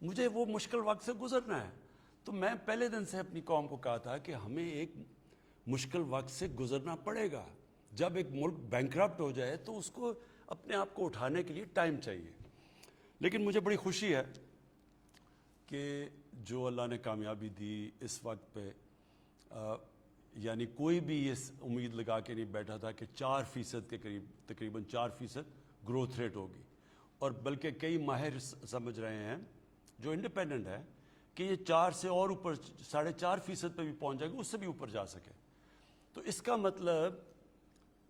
مجھے وہ مشکل وقت سے گزرنا ہے. تو میں پہلے دن سے اپنی قوم کو کہا تھا کہ ہمیں ایک مشکل وقت سے گزرنا پڑے گا. جب ایک ملک بینکرپٹ ہو جائے تو اس کو اپنے آپ کو اٹھانے کے لیے ٹائم چاہیے. لیکن مجھے بڑی خوشی ہے کہ جو اللہ نے کامیابی دی اس وقت پہ، یعنی کوئی بھی یہ امید لگا کے نہیں بیٹھا تھا کہ 4% کے قریب، تقریباً 4% گروتھ ریٹ ہوگی. اور بلکہ کئی ماہر سمجھ رہے ہیں جو انڈیپینڈنٹ ہے کہ یہ 4 سے اور اوپر 4.5% پہ بھی پہنچ جائے گی، اس سے بھی اوپر جا سکے. تو اس کا مطلب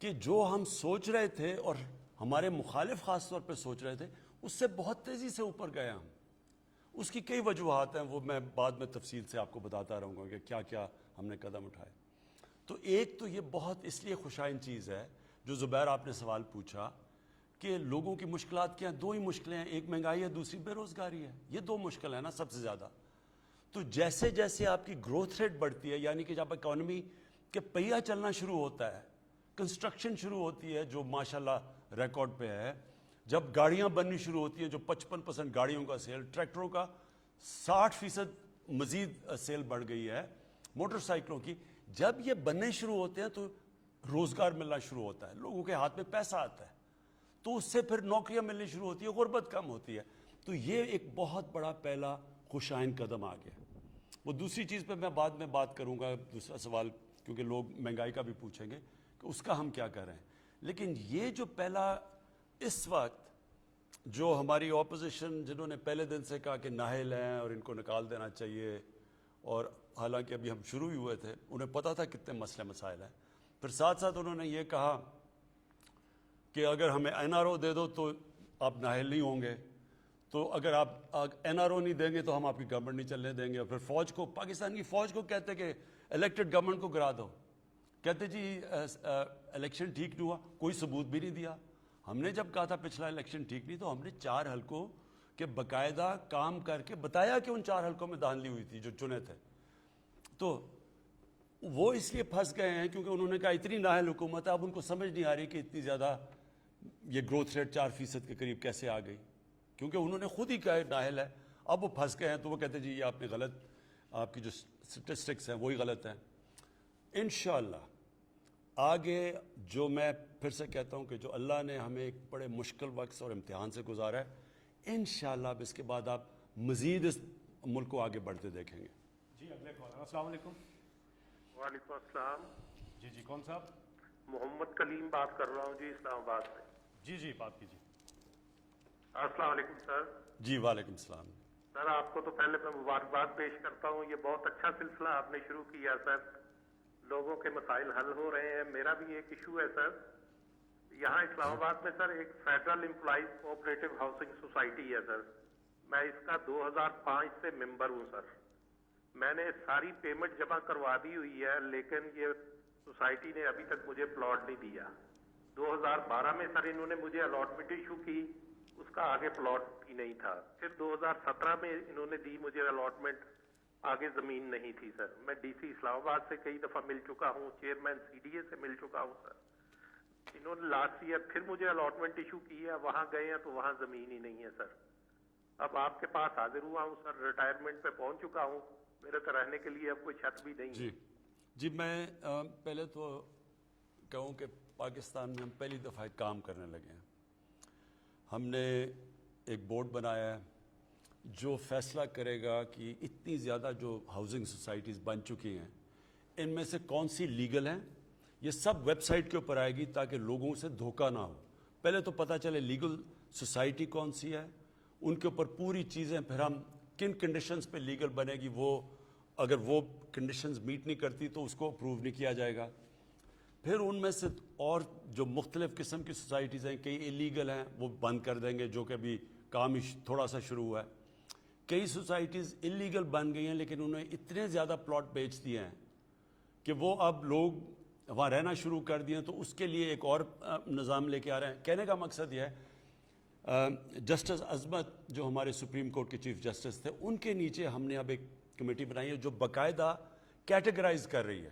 کہ جو ہم سوچ رہے تھے اور ہمارے مخالف خاص طور پہ سوچ رہے تھے، اس سے بہت تیزی سے اوپر گئے ہم. اس کی کئی وجوہات ہیں، وہ میں بعد میں تفصیل سے آپ کو بتاتا رہوں گا کہ کیا کیا ہم نے قدم اٹھائے. تو ایک تو یہ بہت اس لیے خوشائن چیز ہے جو زبیر آپ نے سوال پوچھا کہ لوگوں کی مشکلات کیا ہیں. 2 ہی مشکلیں ہیں، ایک مہنگائی ہے، دوسری بے روزگاری ہے. یہ 2 مشکل ہیں نا سب سے زیادہ. تو جیسے جیسے آپ کی گروتھ ریٹ بڑھتی ہے، یعنی کہ جب اکانومی کے پہیہ چلنا شروع ہوتا ہے، کنسٹرکشن شروع ہوتی ہے جو ماشاءاللہ ریکارڈ پہ ہے، جب گاڑیاں بننی شروع ہوتی ہیں جو 55% گاڑیوں کا سیل، ٹریکٹروں کا 60% مزید سیل بڑھ گئی ہے، موٹر سائیکلوں کی، جب یہ بننے شروع ہوتے ہیں تو روزگار ملنا شروع ہوتا ہے، لوگوں کے ہاتھ میں پیسہ آتا ہے، تو اس سے پھر نوکریاں ملنی شروع ہوتی ہیں، غربت کم ہوتی ہے. تو یہ ایک بہت بڑا پہلا خوشائن قدم آ گیا. وہ دوسری چیز پہ میں بعد میں بات کروں گا، دوسرا سوال، کیونکہ لوگ مہنگائی کا بھی پوچھیں گے کہ اس کا ہم کیا کر رہے ہیں. لیکن یہ جو پہلا اس وقت جو ہماری اپوزیشن جنہوں نے پہلے دن سے کہا کہ نااہل ہیں اور ان کو نکال دینا چاہیے، اور حالانکہ ابھی ہم شروع ہی ہوئے تھے، انہیں پتہ تھا کتنے مسئلے مسائل ہیں، پھر ساتھ ساتھ انہوں نے یہ کہا کہ اگر ہمیں NRO دے دو تو آپ نااہل نہیں ہوں گے، تو اگر آپ NRO نہیں دیں گے تو ہم آپ کی گورنمنٹ نہیں چلنے دیں گے. اور پھر فوج کو، پاکستان کی فوج کو کہتے کہ الیکٹڈ گورنمنٹ کو گرا دو. کہتے جی الیکشن ٹھیک نہیں ہوا، کوئی ثبوت بھی نہیں دیا. ہم نے جب کہا تھا پچھلا الیکشن ٹھیک نہیں، تو ہم نے 4 حلقوں کے باقاعدہ کام کر کے بتایا کہ ان 4 حلقوں میں دھاندلی ہوئی تھی جو چنے تھے. تو وہ اس لیے پھنس گئے ہیں کیونکہ انہوں نے کہا اتنی نااہل حکومت ہے، اب ان کو سمجھ نہیں آ رہی کہ اتنی زیادہ یہ گروتھ ریٹ 4% کے قریب کیسے آ گئی، کیونکہ انہوں نے خود ہی کہا نااہل ہے. اب وہ پھنس گئے ہیں تو وہ کہتے ہیں جی یہ آپ نے غلط، آپ کی جو سٹیٹسٹکس ہیں وہی غلط ہیں. انشاءاللہ آگے جو میں پھر سے کہتا ہوں کہ جو اللہ نے ہمیں ایک بڑے مشکل وقت اور امتحان سے گزارا ہے، انشاءاللہ اب اس کے بعد آپ مزید اس ملک کو آگے بڑھتے دیکھیں گے. جی اگلے کال. السلام علیکم. وعلیکم السلام. جی کون صاحب؟ محمد کلیم بات کر رہا ہوں جی، اسلام آباد سے. جی بات کیجیے. السلام علیکم سر. جی وعلیکم السلام. سر آپ کو تو پہلے میں مبارکباد پیش کرتا ہوں، یہ بہت اچھا سلسلہ آپ نے شروع کیا سر، لوگوں کے مسائل حل ہو رہے ہیں. میرا بھی ایک ایشو ہے سر، یہاں اسلام آباد میں سر ایک federal employees cooperative housing society ہے سر، میں اس کا 2005 سے ممبر ہوں سر. میں نے ساری پیمنٹ جمع کروا دی ہوئی ہے، لیکن یہ سوسائٹی نے ابھی تک مجھے پلاٹ نہیں دیا. 2012 میں سر انہوں نے مجھے الاٹمنٹ ایشو کی، اس کا آگے پلاٹ ہی نہیں تھا. پھر 2017 میں انہوں نے دی مجھے الاٹمنٹ، آگے زمین نہیں تھی سر. میں ڈی سی اسلام آباد سے کئی دفعہ مل چکا ہوں، چیئرمین CDA سے مل چکا ہوں سر. انہوں نے لاسٹ ایئر پھر مجھے الاٹمنٹ ایشو کی ہے، وہاں گئے ہیں تو وہاں زمین ہی نہیں ہے سر. اب آپ کے پاس حاضر ہوا ہوں سر، ریٹائرمنٹ پہ پہنچ چکا ہوں، میرے تو رہنے کے لیے اب کوئی چھت بھی نہیں ہے. جی میں پہلے تو کہوں کہ پاکستان میں ہم پہلی دفعہ ایک کام کرنے لگے ہیں. ہم نے ایک بورڈ بنایا ہے جو فیصلہ کرے گا کہ اتنی زیادہ جو ہاؤسنگ سوسائٹیز بن چکی ہیں ان میں سے کون سی لیگل ہیں. یہ سب ویب سائٹ کے اوپر آئے گی تاکہ لوگوں سے دھوکہ نہ ہو. پہلے تو پتہ چلے لیگل سوسائٹی کون سی ہے، ان کے اوپر پوری چیزیں، پھر ہم کن کنڈیشنز پہ لیگل بنے گی، وہ اگر وہ کنڈیشنز میٹ نہیں کرتی تو اس کو اپروو نہیں کیا جائے گا. پھر ان میں سے اور جو مختلف قسم کی سوسائٹیز ہیں، کئی ایلیگل ہیں وہ بند کر دیں گے، جو کہ ابھی کام ہی تھوڑا سا شروع ہوا ہے. کئی سوسائٹیز ایلیگل بن گئی ہیں لیکن انہوں نے اتنے زیادہ پلاٹ بیچ دیے ہیں کہ وہ اب لوگ وہاں رہنا شروع کر دیے ہیں. تو اس کے لیے ایک اور نظام لے کے آ رہے ہیں. کہنے کا مقصد یہ ہے جسٹس عظمت جو ہمارے سپریم کورٹ کے چیف جسٹس تھے، ان کے نیچے ہم نے اب ایک کمیٹی بنائی ہے جو باقاعدہ کیٹیگرائز کر رہی ہے.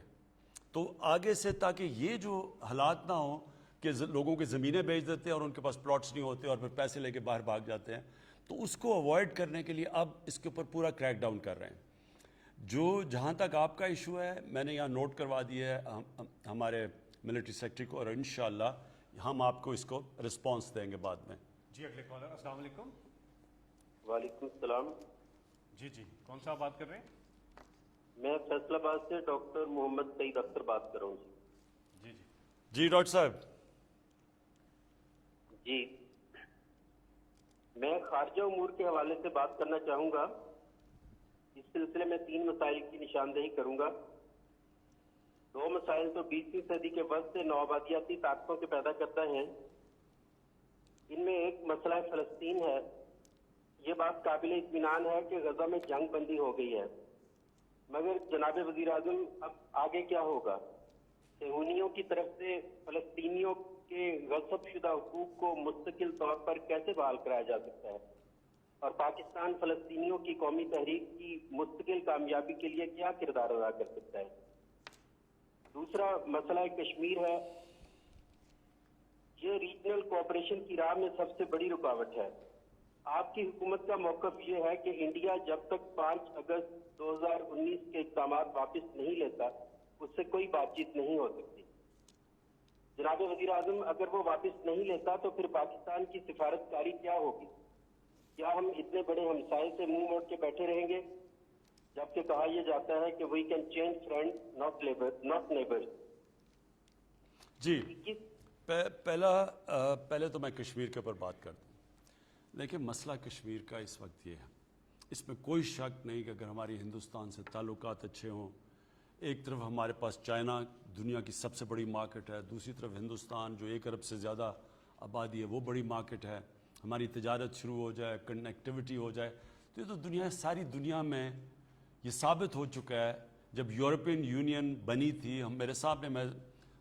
تو آگے سے تاکہ یہ جو حالات نہ ہوں کہ لوگوں کی زمینیں بیچ دیتے ہیں اور ان کے پاس پلاٹس نہیں ہوتے اور پھر پیسے لے کے باہر بھاگ جاتے ہیں، تو اس کو اوائڈ کرنے کے لیے اب اس کے اوپر پورا کریک ڈاؤن کر رہے ہیں. جو جہاں تک آپ کا ایشو ہے میں نے یہاں نوٹ کروا دیا ہے ہمارے ملٹری سیکرٹری کو, اور انشاءاللہ ہم آپ کو اس کو رسپانس دیں گے بعد میں. جی اگلے کالر. السلام علیکم. وعلیکم السلام. جی کون سا بات کر رہے ہیں؟ میں فیصل آباد سے ڈاکٹر محمد سعید اختر بات کر رہا ہوں. جی ڈاکٹر صاحب. جی میں خارجہ امور کے حوالے سے بات کرنا چاہوں گا. اس سلسلے میں 3 مسائل کی نشاندہی کروں گا. 2 مسائل تو 20ویں صدی کے وقت سے نوآبادیاتی طاقتوں کے پیدا کرتا ہے. ان میں ایک مسئلہ فلسطین ہے. یہ بات قابل اطمینان ہے کہ غزہ میں جنگ بندی ہو گئی ہے, مگر جناب وزیر اعظم اب آگے کیا ہوگا؟ صہیونیوں کی طرف سے فلسطینیوں کے غصب شدہ حقوق کو مستقل طور پر کیسے بحال کرایا جا سکتا ہے, اور پاکستان فلسطینیوں کی قومی تحریک کی مستقل کامیابی کے لیے کیا کردار ادا کر سکتا ہے؟ دوسرا مسئلہ کشمیر ہے. یہ ریجنل کوآپریشن کی راہ میں سب سے بڑی رکاوٹ ہے. آپ کی حکومت کا موقف یہ ہے کہ انڈیا جب تک 5 اگست 2019 کے اقدامات واپس نہیں لیتا اس سے کوئی بات چیت نہیں ہو سکتی. جناب وزیر اعظم اگر وہ واپس نہیں لیتا تو پھر پاکستان کی سفارتکاری کیا ہوگی؟ کیا ہم اتنے بڑے ہمسائے سے منہ موڑ کے بیٹھے رہیں گے جبکہ کہا یہ جاتا ہے کہ we can change friend not neighbours? جی پہلے تو میں کشمیر کے اوپر بات کرتا ہوں. لیکن مسئلہ کشمیر کا اس وقت یہ ہے, اس میں کوئی شک نہیں کہ اگر ہماری ہندوستان سے تعلقات اچھے ہوں, ایک طرف ہمارے پاس چائنا دنیا کی سب سے بڑی مارکیٹ ہے, دوسری طرف ہندوستان جو 1 ارب سے زیادہ آبادی ہے وہ بڑی مارکیٹ ہے, ہماری تجارت شروع ہو جائے, کنیکٹیوٹی ہو جائے, تو یہ تو ساری دنیا میں یہ ثابت ہو چکا ہے. جب یورپین یونین بنی تھی, میرے صاحب نے, میں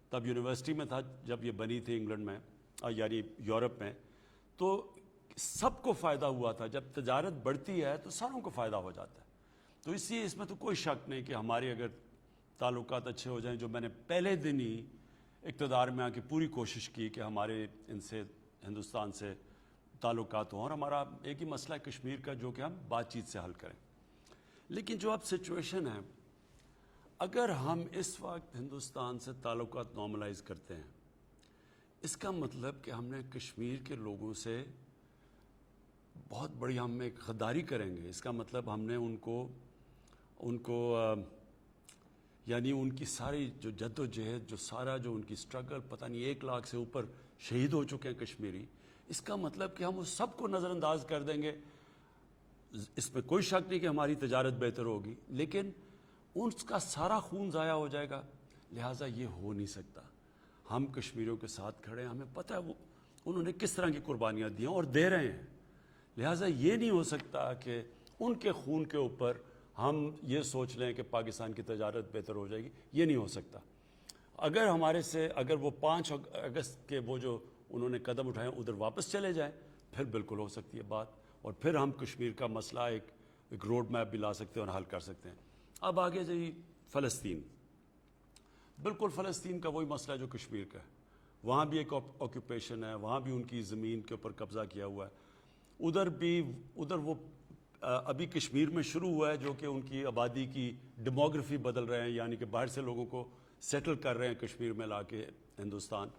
تب یونیورسٹی میں تھا جب یہ بنی تھی انگلینڈ میں, یعنی یورپ میں, تو سب کو فائدہ ہوا تھا. جب تجارت بڑھتی ہے تو ساروں کو فائدہ ہو جاتا ہے. تو اس لیے اس میں تو کوئی شک نہیں کہ ہمارے اگر تعلقات اچھے ہو جائیں, جو میں نے پہلے دن ہی اقتدار میں آ کے پوری کوشش کی کہ ہمارے ان سے ہندوستان سے تعلقات ہوں, اور ہمارا ایک ہی مسئلہ ہے کشمیر کا جو کہ ہم بات چیت سے حل کریں. لیکن جو اب سچویشن ہے, اگر ہم اس وقت ہندوستان سے تعلقات نارملائز کرتے ہیں, اس کا مطلب کہ ہم نے کشمیر کے لوگوں سے بہت بڑی ہم ایک غداری کریں گے. اس کا مطلب ہم نے ان کو یعنی ان کی ساری جو جد و جہد, جو سارا جو ان کی سٹرگل, پتہ نہیں 1 لاکھ سے اوپر شہید ہو چکے ہیں کشمیری, اس کا مطلب کہ ہم اس سب کو نظر انداز کر دیں گے. اس میں کوئی شک نہیں کہ ہماری تجارت بہتر ہوگی, لیکن ان کا سارا خون ضائع ہو جائے گا. لہٰذا یہ ہو نہیں سکتا. ہم کشمیریوں کے ساتھ کھڑے ہیں, ہمیں پتہ ہے انہوں نے کس طرح کی قربانیاں دی ہیں اور دے رہے ہیں. لہٰذا یہ نہیں ہو سکتا کہ ان کے خون کے اوپر ہم یہ سوچ لیں کہ پاکستان کی تجارت بہتر ہو جائے گی. یہ نہیں ہو سکتا. اگر وہ 5 اگست کے وہ جو انہوں نے قدم اٹھائے ادھر واپس چلے جائیں, پھر بالکل ہو سکتی ہے بات, اور پھر ہم کشمیر کا مسئلہ ایک روڈ میپ بھی لا سکتے ہیں اور حل کر سکتے ہیں. اب آگے جی فلسطین, بالکل فلسطین کا وہی مسئلہ جو کشمیر کا ہے. وہاں بھی ایک آکوپیشن ہے, وہاں بھی ان کی زمین کے اوپر قبضہ کیا ہوا ہے. ادھر وہ ابھی کشمیر میں شروع ہوا ہے جو کہ ان کی آبادی کی ڈیموگرافی بدل رہے ہیں, یعنی کہ باہر سے لوگوں کو سیٹل کر رہے ہیں کشمیر میں لا کے ہندوستان.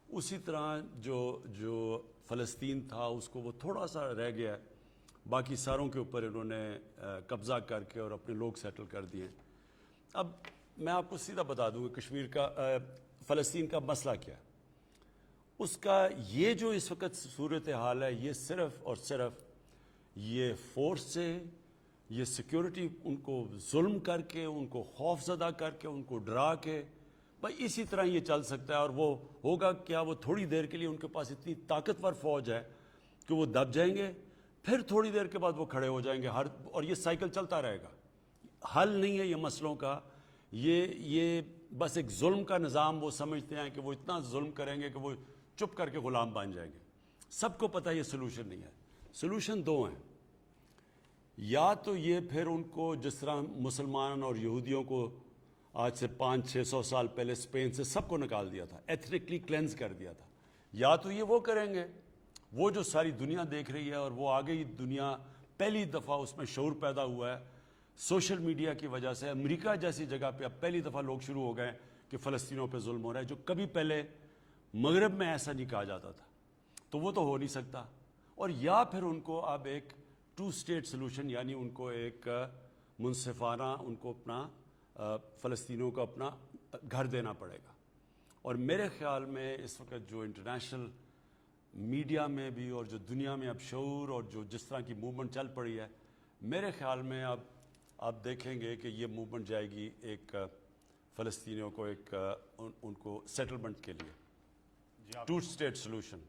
اسی طرح جو فلسطین تھا اس کو وہ تھوڑا سا رہ گیا ہے, باقی ساروں کے اوپر انہوں نے قبضہ کر کے اور اپنے لوگ سیٹل کر دیے. اب میں آپ کو سیدھا بتا دوں کہ کشمیر کا فلسطین کا مسئلہ کیا ہے. اس کا یہ جو اس وقت صورتحال ہے, یہ صرف اور صرف یہ فورس سے, یہ سیکیورٹی ان کو ظلم کر کے, ان کو خوف زدہ کر کے, ان کو ڈرا کے, بھائی اسی طرح یہ چل سکتا ہے. اور وہ ہوگا کیا, وہ تھوڑی دیر کے لیے ان کے پاس اتنی طاقتور فوج ہے کہ وہ دب جائیں گے, پھر تھوڑی دیر کے بعد وہ کھڑے ہو جائیں گے. اور یہ سائیکل چلتا رہے گا. حل نہیں ہے یہ مسئلوں کا. یہ بس ایک ظلم کا نظام وہ سمجھتے ہیں کہ وہ اتنا ظلم کریں گے کہ وہ چپ کر کے غلام بن جائیں گے. سب کو پتہ ہے یہ سلوشن نہیں ہے. سلوشن 2 ہیں. یا تو یہ پھر ان کو جس طرح مسلمان اور یہودیوں کو آج سے 500-600 سال پہلے اسپین سے سب کو نکال دیا تھا, ایتھنکلی کلینز کر دیا تھا, یا تو یہ وہ کریں گے وہ جو ساری دنیا دیکھ رہی ہے اور وہ آگے ہی دنیا پہلی دفعہ اس میں شعور پیدا ہوا ہے سوشل میڈیا کی وجہ سے. امریکہ جیسی جگہ پہ اب پہلی دفعہ لوگ شروع ہو گئے کہ فلسطینیوں پہ ظلم ہو رہا ہے, جو کبھی پہلے مغرب میں ایسا نہیں کہا جاتا تھا. تو وہ تو ہو نہیں سکتا. اور یا پھر ان کو اب ایک 2 اسٹیٹ سلوشن, یعنی ان کو ایک منصفانہ ان کو اپنا فلسطینیوں کو اپنا گھر دینا پڑے گا. اور میرے خیال میں اس وقت جو انٹرنیشنل میڈیا میں بھی اور جو دنیا میں اب شعور اور جو جس طرح کی موومنٹ چل پڑی ہے, میرے خیال میں اب آپ دیکھیں گے کہ یہ موومنٹ جائے گی ایک فلسطینیوں کو ایک ان کو سیٹلمنٹ کے لیے, 2 اسٹیٹ سلوشن.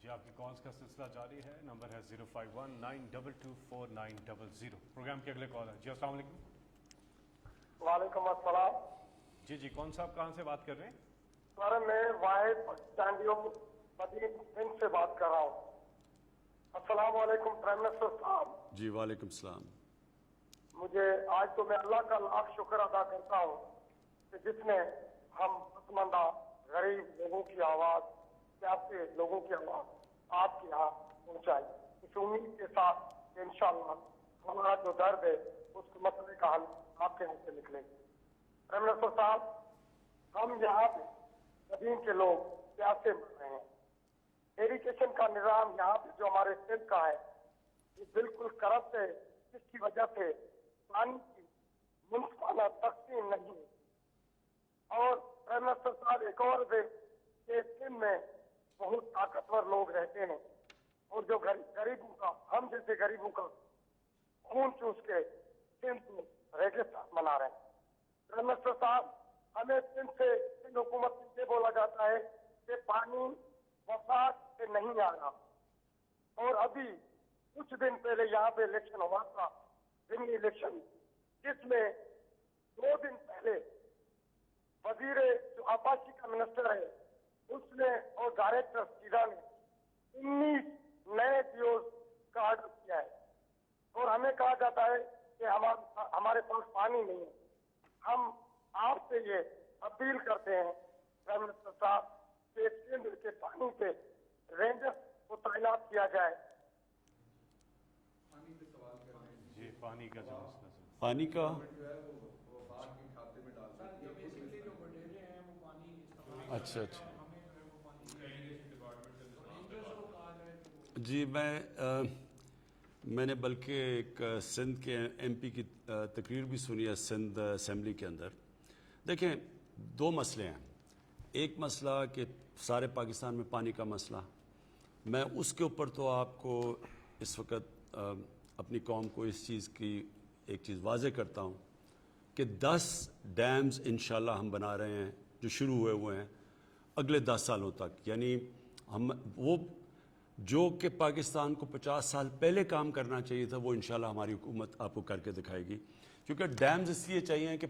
جی آپ کی کالز کا سلسلہ جاری ہے. نمبر ہے 05192249000. پروگرام کے اگلے کال ہے. جی السلام علیکم. وعلیکم السلام. جی کون صاحب کہاں سے بات کر رہے ہیں؟ سر میں واحد پاکستانیوں مدین ہند سے بات کر رہا ہوں. السلام علیکم پرائم منسٹر صاحب. جی وعلیکم السلام. مجھے آج تو میں اللہ کا لاکھ شکر ادا کرتا ہوں کہ جس نے ہم پسماندہ غریب لوگوں کی آواز, پیاسے لوگوں کی آواز آپ کے یہاں پہنچائی. اس امید کے ساتھ کہ انشاءاللہ ہمارا جو درد ہے اس مسئلے کا حل آپ کے یہاں سے نکلے. پرائم منسٹر صاحب, ہم یہاں پہ مدین کے لوگ پیاسے مر رہے ہیں. ایریگیشن کا نظام یہاں پہ جو ہمارے سندھ کا ہے یہ بالکل کرپٹ ہے, جس کی وجہ سے پانی کی منصفانہ تقسیم نہیں ہے. اور پرائم منسٹر صاحب ایک اور ہے کہ سندھ میں بہت طاقتور لوگ رہتے ہیں اور جو غریبوں کا, ہم جیسے غریبوں کا خون چوس کے سندھ میں ریگستان بنا رہے ہیں. پرائم منسٹر صاحب, ہمیں سندھ حکومت سے یہ بولا جاتا ہے کہ پانی وفاق سے نہیں آ رہا, اور ابھی کچھ دن پہلے یہاں پہ الیکشن ہوا تھا, ضمنی الیکشن, جس میں 2 دن پہلے وزیر جو آبادی کا منسٹر ہے اس نے اور ڈائریکٹر سیدھا نے 19 نئے دیوز کا آرڈر کیا ہے. اور ہمیں کہا جاتا ہے کہ ہمارے پاس پانی نہیں ہے. ہم آپ سے یہ اپیل کرتے ہیں پرائم منسٹر صاحب کہ سندھ کے پانی پہ رینجر کو تعینات کیا جائے. جی پانی کا جو مسئلہ ہے. پانی کا اچھا جی میں نے بلکہ ایک سندھ کے ایم پی کی تقریر بھی سنی ہے سندھ اسمبلی کے اندر. دیکھیں 2 مسئلے ہیں. ایک مسئلہ کہ سارے پاکستان میں پانی کا مسئلہ, میں اس کے اوپر تو آپ کو اس وقت اپنی قوم کو اس چیز کی ایک چیز واضح کرتا ہوں کہ 10 ڈیمز انشاءاللہ ہم بنا رہے ہیں جو شروع ہوئے ہیں اگلے 10 سالوں تک. یعنی ہم وہ جو کہ پاکستان کو 50 سال پہلے کام کرنا چاہیے تھا وہ انشاءاللہ ہماری حکومت آپ کو کر کے دکھائے گی. کیونکہ ڈیمز اس لیے چاہیے کہ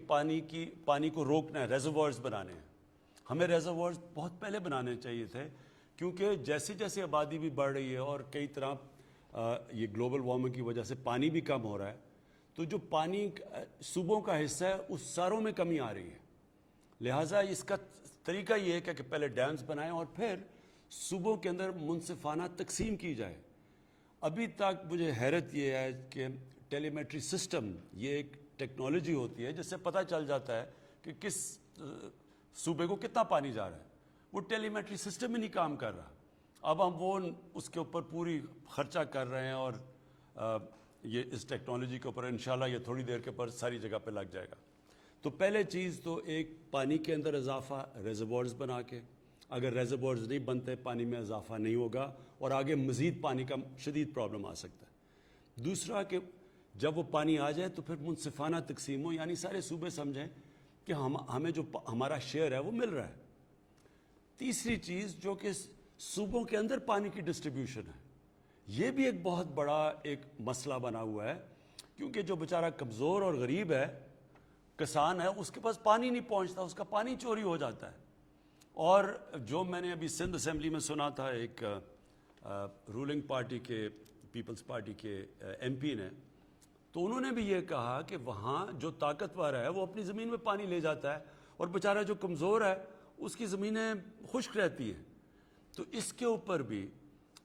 پانی کو روکنا ہے, ریزروائرز بنانے ہیں. ہمیں ریزروائرز بہت پہلے بنانے چاہیے تھے, کیونکہ جیسے جیسے آبادی بھی بڑھ رہی ہے اور کئی طرح یہ گلوبل وارمنگ کی وجہ سے پانی بھی کم ہو رہا ہے, تو جو پانی صوبوں کا حصہ ہے اس ساروں میں کمی آ رہی ہے. لہٰذا اس کا طریقہ یہ ہے کہ پہلے ڈیمز بنائیں اور پھر صوبوں کے اندر منصفانہ تقسیم کی جائے. ابھی تک مجھے حیرت یہ ہے کہ ٹیلی میٹری سسٹم یہ ایک ٹیکنالوجی ہوتی ہے جس سے پتہ چل جاتا ہے کہ کس صوبے کو کتنا پانی جا رہا ہے. وہ ٹیلی میٹری سسٹم ہی نہیں کام کر رہا. اب ہم وہ اس کے اوپر پوری خرچہ کر رہے ہیں اور یہ اس ٹیکنالوجی کے اوپر انشاءاللہ یہ تھوڑی دیر کے پر ساری جگہ پہ لگ جائے گا. تو پہلے چیز تو ایک پانی کے اندر اضافہ, ریزروائرز بنا کے. اگر ریزروائرز نہیں بنتے پانی میں اضافہ نہیں ہوگا اور آگے مزید پانی کا شدید پرابلم آ سکتا ہے. دوسرا کہ جب وہ پانی آ جائے تو پھر منصفانہ تقسیم ہو, یعنی سارے صوبے سمجھیں کہ ہمیں جو ہمارا شیئر ہے وہ مل رہا ہے. تیسری چیز جو کہ صوبوں کے اندر پانی کی ڈسٹریبیوشن ہے, یہ بھی ایک بہت بڑا ایک مسئلہ بنا ہوا ہے, کیونکہ جو بیچارہ کمزور اور غریب ہے, کسان ہے, اس کے پاس پانی نہیں پہنچتا, اس کا پانی چوری ہو جاتا ہے. اور جو میں نے ابھی سندھ اسمبلی میں سنا تھا ایک رولنگ پارٹی کے پیپلز پارٹی کے ایم پی نے, تو انہوں نے بھی یہ کہا کہ وہاں جو طاقتور ہے وہ اپنی زمین میں پانی لے جاتا ہے اور بیچارہ جو کمزور ہے اس کی زمینیں خشک رہتی ہیں. تو اس کے اوپر بھی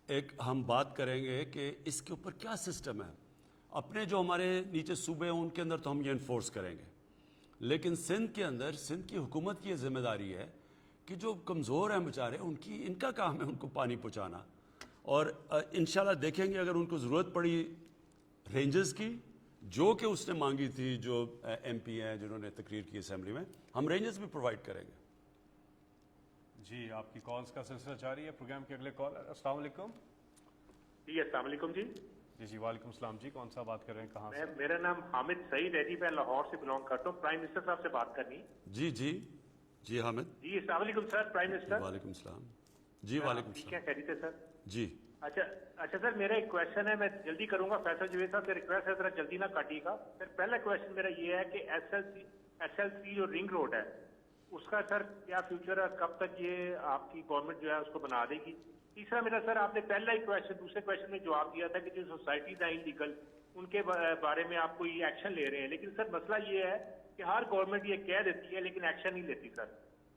ایک ہم بات کریں گے کہ اس کے اوپر کیا سسٹم ہے. اپنے جو ہمارے نیچے صوبے ہیں ان کے اندر تو ہم یہ انفورس کریں گے, لیکن سندھ کے اندر سندھ کی حکومت کی یہ ذمہ داری ہے کہ جو کمزور ہیں بیچارے ان کا کام ہے ان کو پانی پہنچانا. اور انشاءاللہ دیکھیں گے اگر ان کو ضرورت پڑی رینجز کی جو کہ اس نے مانگی تھی, جو ایم پی ہیں جنہوں نے تقریر کی اسمبلی میں, ہم رینجز بھی پرووائڈ کریں گے. جی آپ کی کالز کا سلسلہ جاری ہے. پروگرام کے اگلے کال. السلام علیکم. جی السلام علیکم. جی وعلیکم السلام. جی کون سا بات کر رہے ہیں, کہاں سے؟ میرا نام حامد سعید ہے جی, میں لاہور سے بلانگ کرتا ہوں. پرائم منسٹر صاحب سے بات کرنی. جی حامد. جی السلام علیکم سر. Prime minister. وعلیکم السلام. جی وعلیکم ٹھیک السلام. ہے, خیریت ہے سر. جی اچھا سر, میرا ایک کویشچن ہے, میں جلدی کروں گا. فیصل جوید صاحب سے ریکویسٹ ہے ذرا جلدی نہ کاٹیے گا. سر پہلا کویشچن میرا یہ ہے کہ ایس ایل سی جو رنگ روڈ ہے اس کا سر کیا فیوچر ہے, کب تک یہ آپ کی گورنمنٹ جو ہے اس کو بنا دے گی. تیسرا میرا سر, آپ نے پہلا ہی دوسرے کویشچن میں جواب دیا تھا کہ جو سوسائٹیز ہیں انلیگل ان کے بارے میں آپ کوئی ایکشن لے رہے ہیں, لیکن سر مسئلہ یہ ہے کہ ہر گورنمنٹ یہ کہہ دیتی ہے لیکن ایکشن نہیں لیتی سر.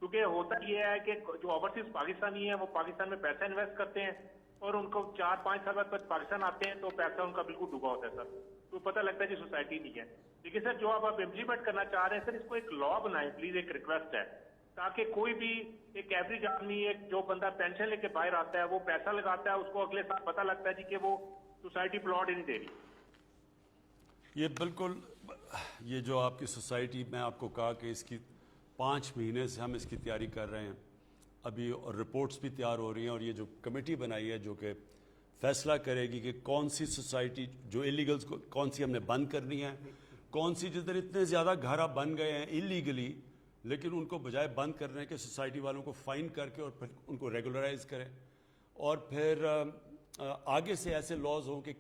کیونکہ ہوتا یہ ہے کہ جو اوورسیز پاکستانی ہیں وہ پاکستان میں پیسہ انویسٹ کرتے ہیں اور ان کو 4-5 سال بعد پاکستان آتے ہیں تو پیسہ ان کا بالکل ڈوبا ہوتا ہے سر, تو پتہ لگتا ہے کہ سوسائٹی نہیں ہے. لیکن سر جو آپ امپلیمنٹ کرنا چاہ رہے ہیں سر, اس کو ایک لا بنائیں پلیز, ایک ریکویسٹ ہے, تاکہ کوئی بھی ایک ایوریج آدمی, ایک جو بندہ پینشن لے کے باہر آتا ہے وہ پیسہ لگاتا ہے, اس کو اگلے سال پتہ لگتا ہے جی کہ وہ سوسائٹی پلاٹ ہی نہیں دے رہی. یہ بالکل, یہ جو آپ کی سوسائٹی, میں آپ کو کہا کہ اس کی 5 مہینے سے ہم اس کی تیاری کر رہے ہیں ابھی, اور رپورٹس بھی تیار ہو رہی ہیں, اور یہ جو کمیٹی بنائی ہے جو کہ فیصلہ کرے گی کہ کون سی سوسائٹی جو ایلیگلز کو کون سی ہم نے بند کرنی ہے, کون سی جدھر اتنے زیادہ گھر اب بن گئے ہیں ایلیگلی, لیکن ان کو بجائے بند کرنے کے سوسائٹی والوں کو فائن کر کے اور پھر ان کو ریگولرائز کریں, اور پھر آگے سے ایسے لاز ہوں کہ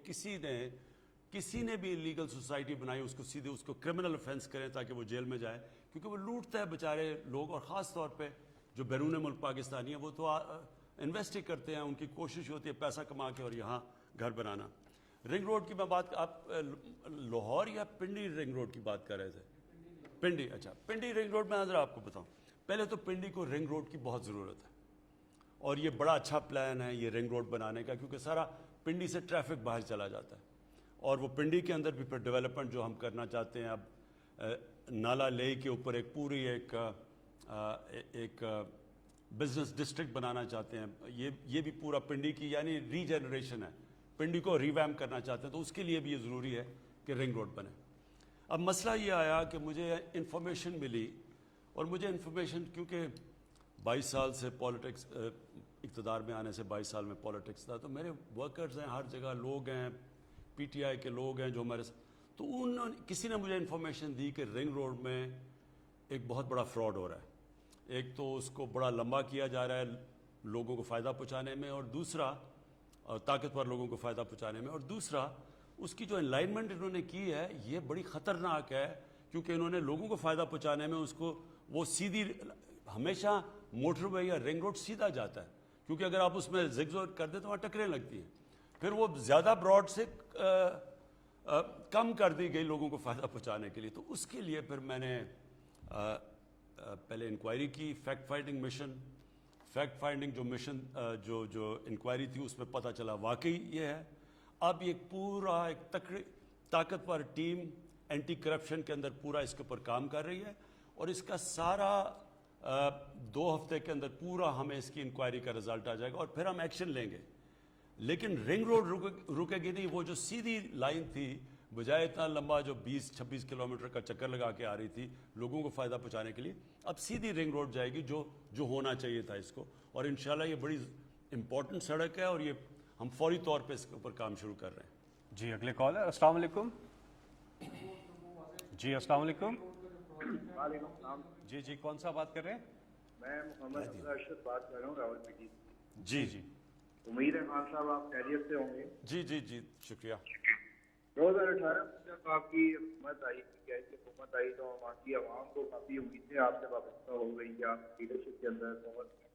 کسی نے بھی ایلیگل سوسائٹی بنائی اس کو سیدھے اس کو کرمنل افینس کریں تاکہ وہ جیل میں جائے, کیونکہ وہ لوٹتا ہے بیچارے لوگ, اور خاص طور پہ جو بیرون ملک پاکستانی ہیں وہ تو انویسٹ ہی کرتے ہیں, ان کی کوشش ہوتی ہے پیسہ کما کے اور یہاں گھر بنانا. رنگ روڈ کی میں بات, آپ لاہور یا پنڈی رنگ روڈ کی بات کر رہے تھے؟ پنڈی. اچھا, پنڈی رنگ روڈ میں ذرا آپ کو بتاؤں, پہلے تو پنڈی کو رنگ روڈ کی بہت ضرورت ہے, اور یہ بڑا اچھا پلان ہے یہ رنگ روڈ بنانے کا, کیونکہ سارا پنڈی سے ٹریفک باہر چلا جاتا ہے, اور وہ پنڈی کے اندر بھی پھر ڈیولپمنٹ جو ہم کرنا چاہتے ہیں, اب نالا لے کے اوپر ایک پوری ایک بزنس ڈسٹرکٹ بنانا چاہتے ہیں, یہ بھی پورا پنڈی کی یعنی ری جنریشن ہے, پنڈی کو ریویمپ کرنا چاہتے ہیں, تو اس کے لیے بھی یہ ضروری ہے کہ رنگ روڈ بنے. اب مسئلہ یہ آیا کہ مجھے انفارمیشن ملی, اور مجھے انفارمیشن کیونکہ 22 سال سے پالیٹکس, اقتدار میں آنے سے 22 سال میں پالیٹکس تھا, تو میرے ورکرز ہیں ہر جگہ, لوگ ہیں پی ٹی آئی کے لوگ ہیں جو ہمارے, تو کسی نے مجھے انفارمیشن دی کہ رنگ روڈ میں ایک بہت بڑا فراڈ ہو رہا ہے. ایک تو اس کو بڑا لمبا کیا جا رہا ہے لوگوں کو فائدہ پہنچانے میں, اور دوسرا طاقتور لوگوں کو فائدہ پہنچانے میں, اور دوسرا اس کی جو الائنمنٹ انہوں نے کی ہے یہ بڑی خطرناک ہے, کیونکہ انہوں نے لوگوں کو فائدہ پہنچانے میں اس کو وہ سیدھی, ہمیشہ موٹر وے یا رنگ روڈ سیدھا جاتا ہے, کیونکہ اگر آپ اس میں زگزگ کر دیں تو وہاں ٹکریں لگتی ہیں, پھر وہ زیادہ براڈ سے کم کر دی گئی لوگوں کو فائدہ پہنچانے کے لیے. تو اس کے لیے پھر میں نے پہلے انکوائری کی, فیکٹ فائنڈنگ جو مشن جو انکوائری تھی اس میں پتہ چلا واقعی یہ ہے. اب یہ پورا ایک طاقتور ٹیم اینٹی کرپشن کے اندر پورا اس کے اوپر کام کر رہی ہے, اور اس کا سارا 2 ہفتے کے اندر پورا ہمیں اس کی انکوائری کا رزلٹ آ جائے گا, اور پھر ہم ایکشن لیں گے. لیکن رنگ روڈ رکے گی نہیں, وہ جو سیدھی لائن تھی بجائے اتنا لمبا جو 20-26 کلومیٹر کا چکر لگا کے آ رہی تھی لوگوں کو فائدہ پہنچانے کے لیے, اب سیدھی رنگ روڈ جائے گی جو ہونا چاہیے تھا اس کو, اور انشاءاللہ یہ بڑی امپورٹنٹ سڑک ہے, اور یہ ہم فوری طور پہ اس کے اوپر کام شروع کر رہے ہیں. جی اگلے کال ہے. السلام علیکم. جی السلام علیکم. وعلیکم السلام. جی کون سا بات کر رہے ہیں؟ میں محمد ارشد بات کر رہا ہوں راولپنڈی. جی امید ہے خان صاحب آپ خیریت سے ہوں گے. جی شکریہ. 2018 میں جب آپ کی حکومت آئی حکومت آئی تو وہاں کی عوام کو کافی امیدیں آپ سے وابستہ ہو گئی کہ آپ کی لیڈرشپ کے اندر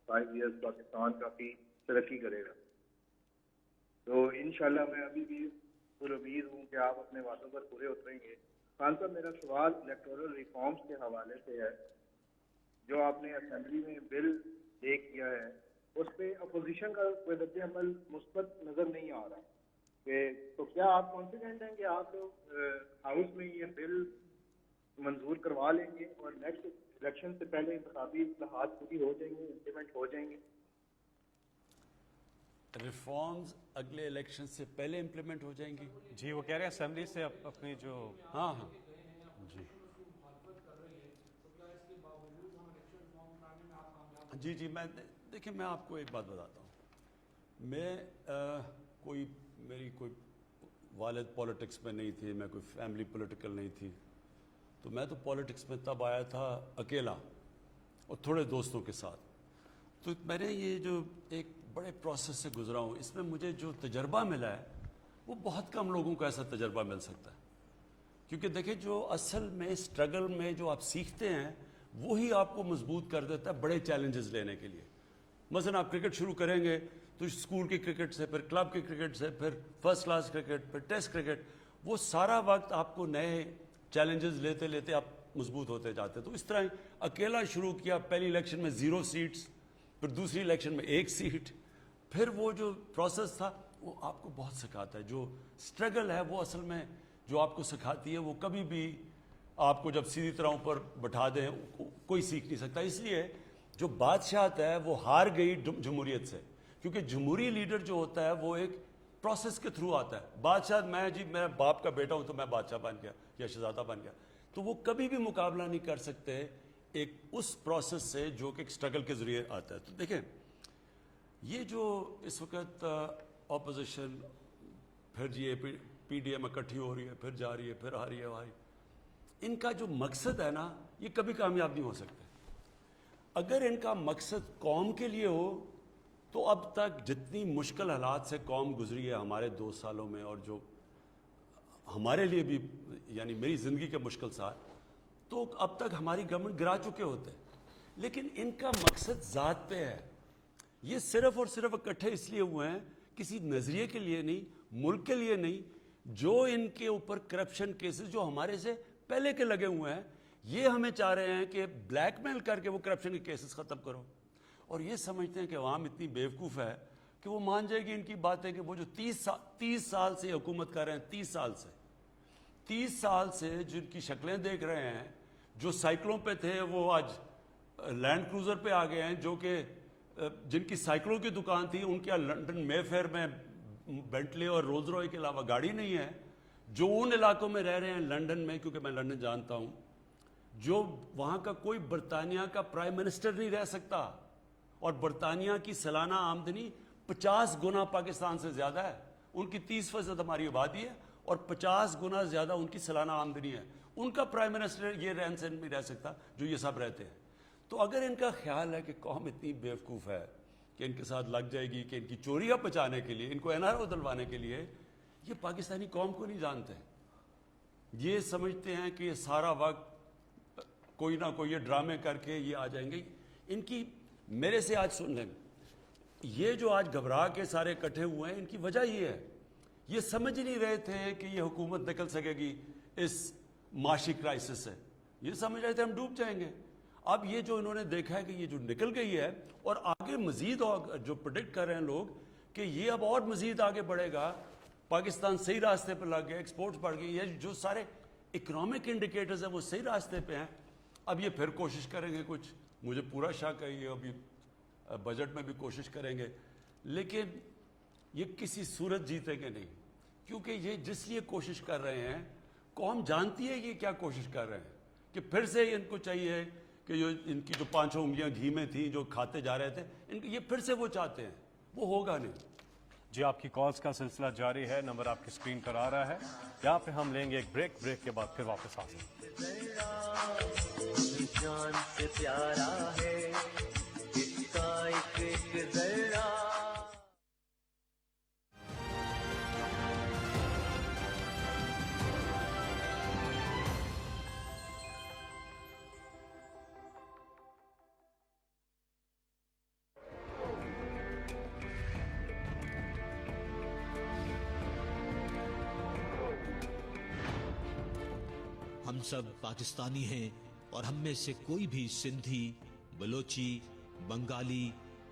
5 ایئرس پاکستان کافی ترقی کرے گا. تو انشاءاللہ میں ابھی بھی پر امید ہوں کہ آپ اپنے وعدوں پر پورے اتریں گے. خان صاحب میرا سوال الیکٹورل ریفارمز کے حوالے سے ہے. جو آپ نے اسمبلی میں بل لے کیا ہے اس پہ اپوزیشن کا کوئی رد عمل مثبت نظر نہیں آ رہا کہ تو کیا آپ کانفیڈنٹ ہیں کہ آپ لوگ ہاؤس میں یہ بل منظور کروا لیں گے اور نیکسٹ الیکشن سے پہلے انتخابی اصلاحات پوری ہو جائیں گے, امپلیمنٹ ہو جائیں گے؟ ریفارمز اگلے الیکشن سے پہلے امپلیمنٹ ہو جائیں گی؟ جی وہ کہہ رہے ہیں اسمبلی سے اپنی جو ہاں جی میں دیکھیں میں آپ کو ایک بات بتاتا ہوں. میں میری کوئی والد پولیٹکس میں نہیں تھی, میں کوئی فیملی پولیٹیکل نہیں تھی, تو میں تو پولیٹکس میں تب آیا تھا اکیلا اور تھوڑے دوستوں کے ساتھ. تو میں نے یہ جو ایک بڑے پروسیس سے گزرا ہوں, اس میں مجھے جو تجربہ ملا ہے وہ بہت کم لوگوں کو ایسا تجربہ مل سکتا ہے. کیونکہ دیکھیں جو اصل میں اسٹرگل میں جو آپ سیکھتے ہیں وہی آپ کو مضبوط کر دیتا ہے بڑے چیلنجز لینے کے لیے. مثلا آپ کرکٹ شروع کریں گے تو اسکول کی کرکٹ سے, پھر کلب کی کرکٹ سے, پھر فرسٹ کلاس کرکٹ, پھر ٹیسٹ کرکٹ, وہ سارا وقت آپ کو نئے چیلنجز لیتے لیتے آپ مضبوط ہوتے جاتے. تو اس طرح اکیلا شروع کیا, پہلی الیکشن میں 0 سیٹس, پھر دوسری الیکشن میں 1 سیٹ. پھر وہ جو پروسیس تھا وہ آپ کو بہت سکھاتا ہے. جو اسٹرگل ہے وہ اصل میں جو آپ کو سکھاتی ہے وہ کبھی بھی آپ کو جب سیدھی طرح اوپر بٹھا دیں کوئی سیکھ نہیں سکتا. اس لیے جو بادشاہت ہے وہ ہار گئی جمہوریت سے, کیونکہ جمہوری لیڈر جو ہوتا ہے وہ ایک پروسیس کے تھرو آتا ہے. بادشاہ میں باپ کا بیٹا ہوں تو میں بادشاہ بن گیا یا شہزادہ بن گیا, تو وہ کبھی بھی مقابلہ نہیں کر سکتے ایک اس پروسیس سے جو کہ ایک اسٹرگل کے ذریعے آتا ہے. تو دیکھیں یہ جو اس وقت اپوزیشن پھر یہ پی ڈی ایم اکٹھی ہو رہی ہے, پھر جا رہی ہے, پھر آ رہی ہے, ان کا جو مقصد ہے نا یہ کبھی کامیاب نہیں ہو سکتے. اگر ان کا مقصد قوم کے لیے ہو تو اب تک جتنی مشکل حالات سے قوم گزری ہے ہمارے 2 سالوں میں, اور جو ہمارے لیے بھی یعنی میری زندگی کے مشکل سال, تو اب تک ہماری گورنمنٹ گرا چکے ہوتے. لیکن ان کا مقصد ذات پہ ہے. یہ صرف اور صرف اکٹھے اس لیے ہوئے ہیں, کسی نظریے کے لیے نہیں, ملک کے لیے نہیں. جو ان کے اوپر کرپشن کیسز جو ہمارے سے پہلے کے لگے ہوئے ہیں, یہ ہمیں چاہ رہے ہیں کہ بلیک میل کر کے وہ کرپشن کے کیسز ختم کرو. اور یہ سمجھتے ہیں کہ عوام اتنی بیوقوف ہے کہ وہ مان جائے گی ان کی باتیں کہ وہ جو 30 سال سے حکومت کر رہے ہیں, 30 سال سے جن کی شکلیں دیکھ رہے ہیں, جو سائیکلوں پہ تھے وہ آج لینڈ کروزر پہ آ گئے ہیں, جو کہ جن کی سائیکلوں کی دکان تھی ان کے لنڈن مے فیئر میں بینٹلے اور رولز رائس کے علاوہ گاڑی نہیں ہے. جو ان علاقوں میں رہ رہے ہیں لنڈن میں, کیونکہ میں لنڈن جانتا ہوں, جو وہاں کا کوئی برطانیہ کا پرائم منسٹر نہیں رہ سکتا, اور برطانیہ کی سالانہ آمدنی 50 گنا پاکستان سے زیادہ ہے. ان کی 30% ہماری آبادی ہے اور 50 گنا زیادہ ان کی سالانہ آمدنی ہے. ان کا پرائم منسٹر یہ رہن سہن نہیں رہ سکتا جو یہ سب رہتے ہیں. تو اگر ان کا خیال ہے کہ قوم اتنی بیوقوف ہے کہ ان کے ساتھ لگ جائے گی کہ ان کی چوریاں پچانے کے لیے, ان کو NRO دلوانے کے لیے, یہ پاکستانی قوم کو نہیں جانتے. یہ سمجھتے ہیں کہ یہ سارا وقت کوئی نہ کوئی یہ ڈرامے کر کے یہ آ جائیں گے. ان کی میرے سے آج سن لیں, یہ جو آج گھبرا کے سارے اکٹھے ہوئے ہیں ان کی وجہ یہ ہے, یہ سمجھ نہیں رہے تھے کہ یہ حکومت نکل سکے گی اس معاشی کرائسس سے. یہ سمجھ رہے تھے ہم ڈوب جائیں گے. اب یہ جو انہوں نے دیکھا ہے کہ یہ جو نکل گئی ہے اور آگے مزید جو پریڈکٹ کر رہے ہیں لوگ کہ یہ اب اور مزید آگے بڑھے گا, پاکستان صحیح راستے پہ لگ گیا, ایکسپورٹس بڑھ گئی, یہ جو سارے اکنامک انڈیکیٹرز ہیں وہ صحیح راستے پہ ہیں. اب یہ پھر کوشش کریں گے کچھ, مجھے پورا شک ہے یہ ابھی بجٹ میں بھی کوشش کریں گے, لیکن یہ کسی صورت جیتیں گے نہیں, کیونکہ یہ جس لیے کوشش کر رہے ہیں قوم جانتی ہے یہ کیا کوشش کر رہے ہیں, کہ پھر سے ان کو چاہیے کہ جو ان کی جو 5 انگلیاں گھی میں تھیں جو کھاتے جا رہے تھے, یہ پھر سے وہ چاہتے ہیں, وہ ہوگا نہیں. جی آپ کی کالز کا سلسلہ جاری ہے, نمبر آپ کی اسکرین پر آ رہا ہے. یہاں پہ ہم لیں گے ایک بریک کے بعد پھر واپس آ جائیں. جان سے پیارا ہے اس کا ایک ذرہ. ہم سب پاکستانی ہیں اور ہم میں سے کوئی بھی سندھی، بلوچی، بنگالی،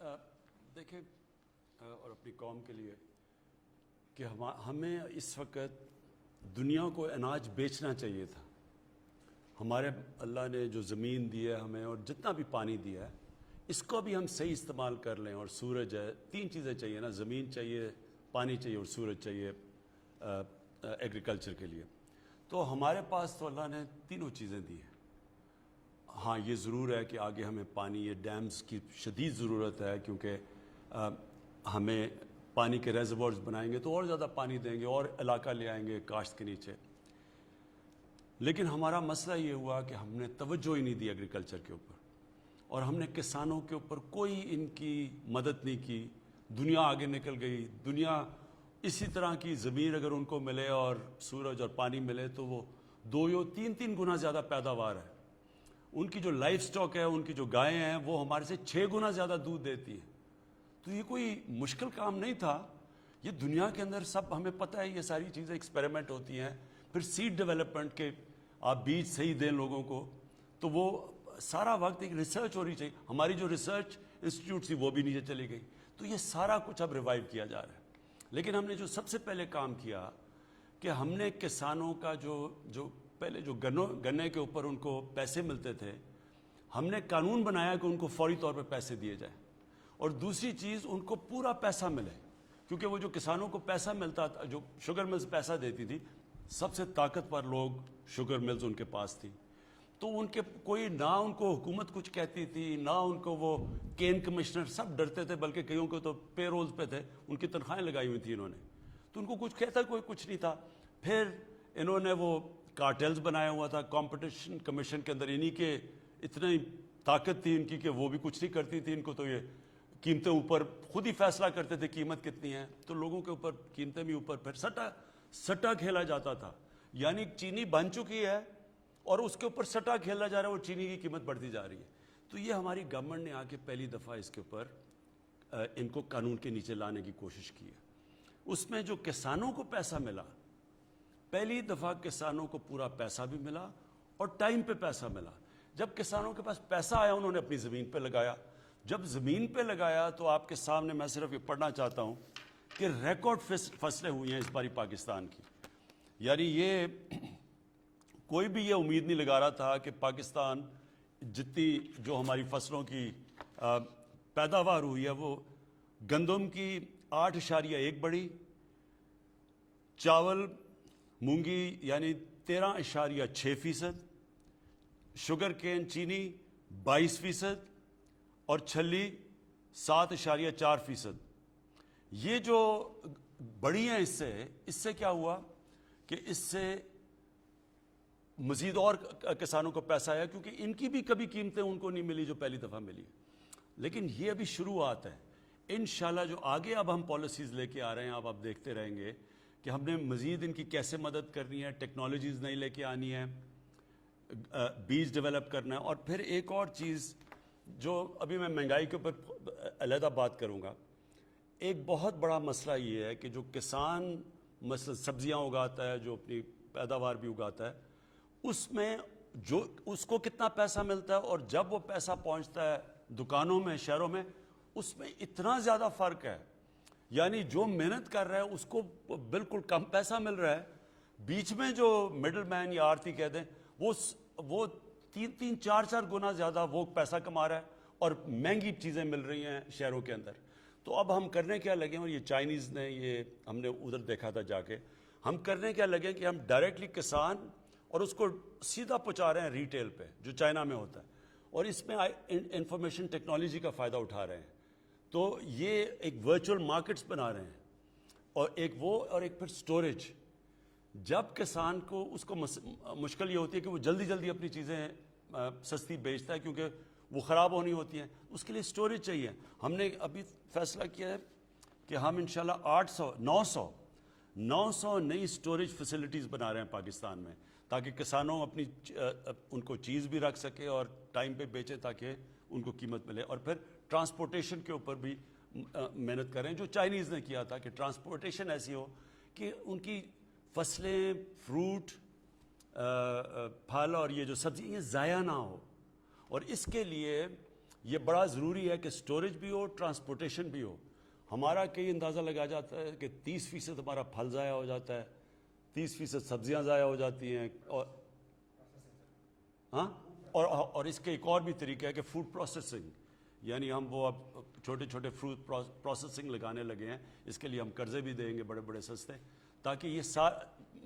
دیکھیں اور اپنی قوم کے لیے کہ ہمیں اس وقت دنیا کو اناج بیچنا چاہیے تھا. ہمارے اللہ نے جو زمین دی ہے ہمیں اور جتنا بھی پانی دیا ہے اس کو بھی ہم صحیح استعمال کر لیں. اور سورج ہے, 3 چیزیں چاہیے نا, زمین چاہیے, پانی چاہیے اور سورج چاہیے ایگریکلچر کے لیے. تو ہمارے پاس تو اللہ نے تینوں چیزیں دی ہیں. ہاں یہ ضرور ہے کہ آگے ہمیں پانی, یہ ڈیمز کی شدید ضرورت ہے کیونکہ ہمیں پانی کے ریزروارز بنائیں گے تو اور زیادہ پانی دیں گے اور علاقہ لے آئیں گے کاشت کے نیچے. لیکن ہمارا مسئلہ یہ ہوا کہ ہم نے توجہ ہی نہیں دی ایگریکلچر کے اوپر اور ہم نے کسانوں کے اوپر کوئی ان کی مدد نہیں کی. دنیا آگے نکل گئی. دنیا اسی طرح کی زمین اگر ان کو ملے اور سورج اور پانی ملے تو وہ 2 یا 3 گنا زیادہ پیداوار ہے. ان کی جو لائف سٹاک ہے, ان کی جو گائیں ہیں وہ ہمارے سے 6 گنا زیادہ دودھ دیتی ہیں. تو یہ کوئی مشکل کام نہیں تھا. یہ دنیا کے اندر سب ہمیں پتہ ہے, یہ ساری چیزیں ایکسپیریمنٹ ہوتی ہیں. پھر سیڈ ڈیولپمنٹ کے آپ بیج صحیح دیں لوگوں کو تو وہ سارا وقت ایک ریسرچ ہونی چاہیے. ہماری جو ریسرچ انسٹیٹیوٹ تھی وہ بھی نیچے چلی گئی. تو یہ سارا کچھ اب ریوائیو کیا جا رہا ہے. لیکن ہم نے جو سب سے پہلے کام کیا کہ ہم نے کسانوں کا جو پہلے جو گنے کے اوپر ان کو پیسے ملتے تھے, ہم نے قانون بنایا کہ ان کو فوری طور پہ پیسے دیے جائیں. اور دوسری چیز ان کو پورا پیسہ ملے, کیونکہ وہ جو کسانوں کو پیسہ ملتا تھا, جو شوگر ملز پیسہ دیتی تھی, سب سے طاقتور لوگ شوگر ملز ان کے پاس تھی. تو ان کے کوئی نہ ان کو حکومت کچھ کہتی تھی, نہ ان کو وہ کین کمشنر, سب ڈرتے تھے. بلکہ کئیوں کو تو پے رولز پہ تھے, ان کی تنخواہیں لگائی ہوئی تھی انہوں نے, تو ان کو کچھ کہتا کوئی کچھ نہیں تھا. پھر انہوں نے وہ کارٹیلز بنایا ہوا تھا کمپٹیشن کمیشن کے اندر, انہی کے اتنی طاقت تھی ان کی کہ وہ بھی کچھ نہیں کرتی تھی. ان کو تو یہ قیمتیں اوپر خود ہی فیصلہ کرتے تھے قیمت کتنی ہے, تو لوگوں کے اوپر قیمتیں بھی اوپر. پھر سٹا کھیلا جاتا تھا, یعنی چینی بن چکی ہے اور اس کے اوپر سٹا کھیلا جا رہا ہے, وہ چینی کی قیمت بڑھتی جا رہی ہے. تو یہ ہماری گورنمنٹ نے آ کے پہلی دفعہ اس کے اوپر ان کو قانون کے نیچے لانے کی کوشش کی ہے. اس میں جو کسانوں کو پیسہ ملا, پہلی دفعہ کسانوں کو پورا پیسہ بھی ملا اور ٹائم پہ پیسہ ملا. جب کسانوں کے پاس پیسہ آیا انہوں نے اپنی زمین پہ لگایا. جب زمین پہ لگایا تو آپ کے سامنے میں صرف یہ پڑھنا چاہتا ہوں کہ ریکارڈ فصلیں ہوئی ہیں اس باری پاکستان کی. یعنی یہ کوئی بھی یہ امید نہیں لگا رہا تھا کہ پاکستان جتنی جو ہماری فصلوں کی پیداوار ہوئی ہے, وہ گندم کی 8.1 بڑھی, چاول مونگی یعنی 13.6%, شوگر کین چینی 22% اور چھلی 7.4%. یہ جو بڑھی ہیں اس سے کیا ہوا کہ اس سے مزید اور کسانوں کو پیسہ آیا, کیونکہ ان کی بھی کبھی قیمتیں ان کو نہیں ملی جو پہلی دفعہ ملی. لیکن یہ ابھی شروعات ہے. انشاءاللہ جو آگے اب ہم پالیسیز لے کے آ رہے ہیں, آپ دیکھتے رہیں گے کہ ہم نے مزید ان کی کیسے مدد کرنی ہے, ٹیکنالوجیز نئی لے کے آنی ہے, بیج ڈیولپ کرنا ہے. اور پھر ایک اور چیز جو ابھی میں مہنگائی کے اوپر علیحدہ بات کروں گا, ایک بہت بڑا مسئلہ یہ ہے کہ جو کسان مثلا سبزیاں اگاتا ہے, جو اپنی پیداوار بھی اگاتا ہے, اس میں جو اس کو کتنا پیسہ ملتا ہے اور جب وہ پیسہ پہنچتا ہے دکانوں میں, شہروں میں, اس میں اتنا زیادہ فرق ہے. یعنی جو محنت کر رہا ہے اس کو بالکل کم پیسہ مل رہا ہے, بیچ میں جو مڈل مین یا آرتی کہہ دیں وہ 3-4 گنا زیادہ وہ پیسہ کما رہا ہے اور مہنگی چیزیں مل رہی ہیں شہروں کے اندر. تو اب ہم کرنے کیا لگے, اور یہ چائنیز نے, یہ ہم نے ادھر دیکھا تھا جا کے, ہم کرنے کیا لگے کہ ہم ڈائریکٹلی کسان اور اس کو سیدھا پہنچا رہے ہیں ریٹیل پہ, جو چائنا میں ہوتا ہے, اور اس میں انفارمیشن ٹیکنالوجی کا فائدہ اٹھا رہے ہیں. تو یہ ایک ورچوئل مارکیٹس بنا رہے ہیں, اور ایک وہ, اور ایک پھر سٹوریج. جب کسان کو اس کو مشکل یہ ہوتی ہے کہ وہ جلدی جلدی اپنی چیزیں سستی بیچتا ہے کیونکہ وہ خراب ہونی ہوتی ہیں, اس کے لیے سٹوریج چاہیے. ہم نے ابھی فیصلہ کیا ہے کہ ہم انشاءاللہ 900 نئی سٹوریج فیسلٹیز بنا رہے ہیں پاکستان میں, تاکہ کسانوں اپنی ان کو چیز بھی رکھ سکے اور ٹائم پہ بیچے تاکہ ان کو قیمت ملے. اور پھر ٹرانسپورٹیشن کے اوپر بھی محنت کریں, جو چائنیز نے کیا تھا کہ ٹرانسپورٹیشن ایسی ہو کہ ان کی فصلیں, فروٹ, پھل اور یہ جو سبزی یہ ضائع نہ ہو. اور اس کے لیے یہ بڑا ضروری ہے کہ سٹوریج بھی ہو، ٹرانسپورٹیشن بھی ہو. ہمارا کئی اندازہ لگا جاتا ہے کہ 30% ہمارا پھل ضائع ہو جاتا ہے، 30% سبزیاں ضائع ہو جاتی ہیں. اور اس کے ایک اور بھی طریقہ ہے کہ فوڈ پروسیسنگ، یعنی ہم وہ اب چھوٹے چھوٹے فوڈ پروسیسنگ لگانے لگے ہیں. اس کے لیے ہم قرضے بھی دیں گے بڑے بڑے سستے، تاکہ یہ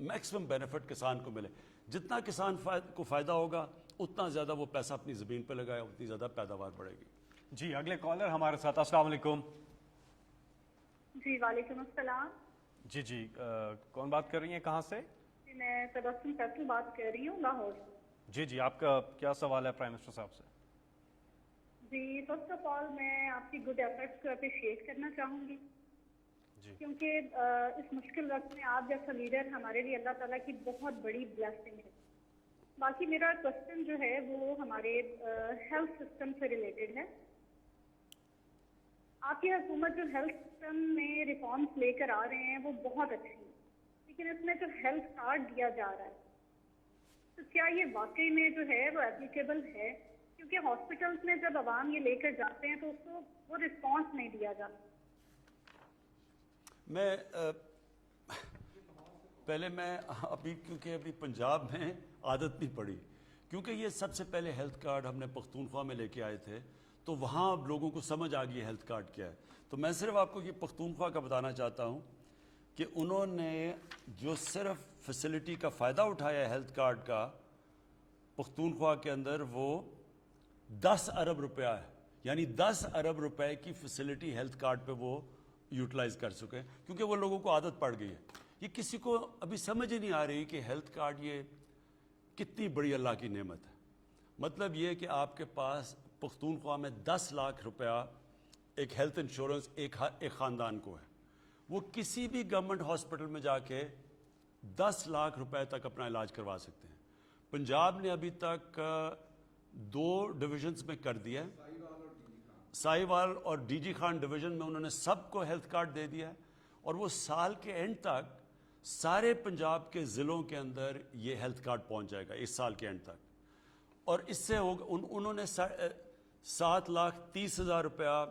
میکسیمم بینیفٹ کسان کو ملے. جتنا کسان کو فائدہ ہوگا اتنا زیادہ وہ پیسہ اپنی زمین پہ لگائے، اتنی زیادہ پیداوار بڑھے گی. جی اگلے کالر ہمارے ساتھ. السلام علیکم. جی وعلیکم السلام. جی کون بات کر رہی ہیں، کہاں سے؟ جی میں تبسم فیصل بات کر رہی ہوں، لاہور. جی آپ کا کیا سوال ہے پرائم منسٹر صاحب سے؟ جی فرسٹ آف آل میں آپ کی گڈ ایفرٹس کو اپریشیٹ کرنا چاہوں گی، کیونکہ اس مشکل وقت میں آپ جیسا لیڈر ہمارے لیے اللہ تعالیٰ کی بہت بڑی بلیسنگ ہے. باقی میرا کوشچن جو ہے وہ ہمارے ہیلتھ سسٹم سے ریلیٹڈ ہے. آپ کی حکومت جو ہیلتھ سسٹم میں ریفارمس لے کر آ رہے ہیں وہ بہت اچھی ہیں، لیکن اس میں جو ہیلتھ کارڈ دیا جا رہا ہے تو کیا یہ واقعی میں جو ہے وہ اپلیکیبل ہے؟ کیونکہ ہاسپٹلس میں جب عوام یہ لے کر جاتے ہیں تو اس کو وہ رسپانس نہیں دیا جاتا. پہلے میں کیونکہ ابھی پنجاب میں عادت نہیں پڑی، کیونکہ یہ سب سے پہلے ہیلتھ کارڈ ہم نے پختونخوا میں لے کے آئے تھے، تو وہاں اب لوگوں کو سمجھ آ گئی ہیلتھ کارڈ کیا ہے. تو میں صرف آپ کو یہ پختونخوا کا بتانا چاہتا ہوں کہ انہوں نے جو صرف فیسلٹی کا فائدہ اٹھایا ہیلتھ کارڈ کا پختونخوا کے اندر، وہ 10 ارب روپیہ ہے. یعنی 10 ارب روپے کی فیسلٹی ہیلتھ کارڈ پہ وہ یوٹیلائز کر چکے ہیں، کیونکہ وہ لوگوں کو عادت پڑ گئی ہے. یہ کسی کو ابھی سمجھ ہی نہیں آ رہی کہ ہیلتھ کارڈ یہ کتنی بڑی اللہ کی نعمت ہے. مطلب یہ کہ آپ کے پاس پختونخوا میں 10 لاکھ روپیہ ایک ہیلتھ انشورنس ایک خاندان کو ہے. وہ کسی بھی گورنمنٹ ہاسپٹل میں جا کے 10 لاکھ روپے تک اپنا علاج کروا سکتے ہیں. پنجاب نے ابھی تک 2 ڈویژنز میں کر دیا ہے، ساہیوال اور ڈی جی خان ڈویژن میں انہوں نے سب کو ہیلتھ کارڈ دے دیا ہے، اور وہ سال کے اینڈ تک سارے پنجاب کے ضلعوں کے اندر یہ ہیلتھ کارڈ پہنچ جائے گا اس سال کے اینڈ تک. اور اس سے انہوں نے 7,30,000 روپیہ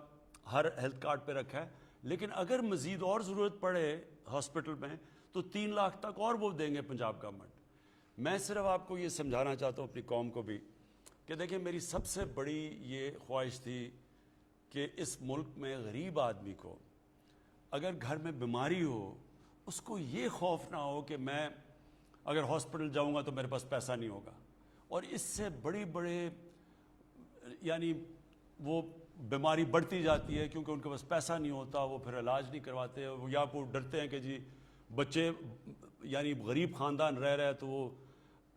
ہر ہیلتھ کارڈ پہ رکھا ہے. لیکن اگر مزید اور ضرورت پڑے ہاسپٹل میں تو 3 لاکھ تک اور وہ دیں گے پنجاب گورنمنٹ. میں صرف آپ کو یہ سمجھانا چاہتا ہوں اپنی قوم کو بھی کہ دیکھیں میری سب سے بڑی یہ خواہش تھی کہ اس ملک میں غریب آدمی کو اگر گھر میں بیماری ہو اس کو یہ خوف نہ ہو کہ میں اگر ہاسپٹل جاؤں گا تو میرے پاس پیسہ نہیں ہوگا. اور اس سے بڑے یعنی وہ بیماری بڑھتی جاتی ہے کیونکہ ان کے پاس پیسہ نہیں ہوتا، وہ پھر علاج نہیں کرواتے، یا وہ ڈرتے ہیں کہ جی بچے یعنی غریب خاندان رہ رہے تو وہ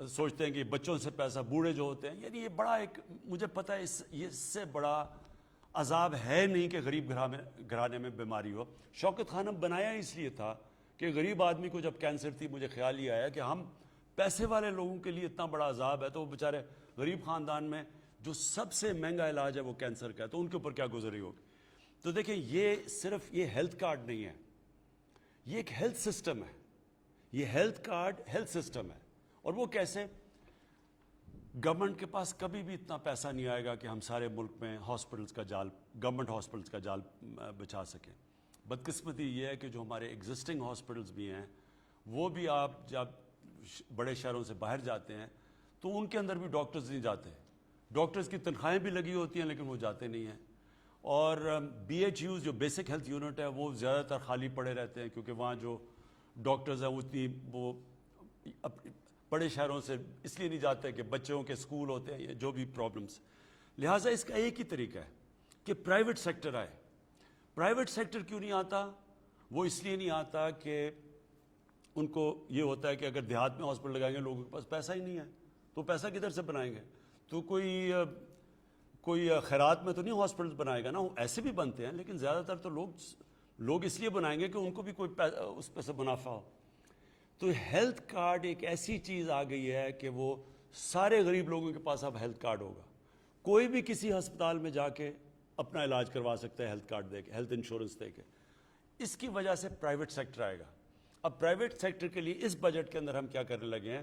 سوچتے ہیں کہ بچوں سے پیسہ، بوڑھے جو ہوتے ہیں. یعنی یہ بڑا ایک مجھے پتہ ہے اس سے بڑا عذاب ہے نہیں کہ غریب گھرانے میں بیماری ہو. شوکت خانم بنایا اس لیے تھا کہ غریب آدمی کو جب کینسر تھی مجھے خیال یہ آیا کہ ہم پیسے والے لوگوں کے لیے اتنا بڑا عذاب ہے تو وہ بیچارے غریب خاندان میں جو سب سے مہنگا علاج ہے وہ کینسر کا ہے تو ان کے اوپر کیا گزری ہوگی. تو دیکھیں یہ صرف یہ ہیلتھ کارڈ نہیں ہے، یہ ایک ہیلتھ سسٹم ہے. یہ ہیلتھ کارڈ ہیلتھ سسٹم ہے. اور وہ کیسے؟ گورنمنٹ کے پاس کبھی بھی اتنا پیسہ نہیں آئے گا کہ ہم سارے ملک میں ہاسپٹلس کا جال، گورنمنٹ ہاسپٹلس کا جال بچھا سکیں. بدقسمتی یہ ہے کہ جو ہمارے ایگزسٹنگ ہاسپٹلس بھی ہیں وہ بھی آپ جب بڑے شہروں سے باہر جاتے ہیں تو ان کے اندر بھی ڈاکٹرز نہیں جاتے. ڈاکٹرز کی تنخواہیں بھی لگی ہوتی ہیں لیکن وہ جاتے نہیں ہیں. اور BHUs جو بیسک ہیلتھ یونٹ ہے وہ زیادہ تر خالی پڑے رہتے ہیں کیونکہ وہاں جو ڈاکٹرز ہیں وہ بڑے شہروں سے اس لیے نہیں جاتے کہ بچوں کے اسکول ہوتے ہیں جو بھی پرابلمس. لہٰذا اس کا ایک ہی طریقہ ہے کہ پرائیویٹ سیکٹر آئے. پرائیویٹ سیکٹر کیوں نہیں آتا؟ وہ اس لیے نہیں آتا کہ ان کو یہ ہوتا ہے کہ اگر دیہات میں ہاسپٹل لگائیں گے لوگوں کے پاس پیسہ ہی نہیں ہے تو پیسہ کدھر سے بنائیں گے. تو کوئی خیرات میں تو نہیں ہاسپٹل بنائے گا نا. ایسے بھی بنتے ہیں لیکن زیادہ تر تو لوگ اس لیے بنائیں گے کہ ان کو بھی کوئی اس پہ سے منافع ہو. تو ہیلتھ کارڈ ایک ایسی چیز آ گئی ہے کہ وہ سارے غریب لوگوں کے پاس اب ہیلتھ کارڈ ہوگا. کوئی بھی کسی ہسپتال میں جا کے اپنا علاج کروا سکتا ہے ہیلتھ کارڈ دے کے، ہیلتھ انشورنس دے کے. اس کی وجہ سے پرائیویٹ سیکٹر آئے گا. اب پرائیویٹ سیکٹر کے لیے اس بجٹ کے اندر ہم کیا کرنے لگے ہیں،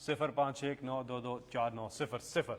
0519224900।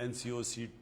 NCOC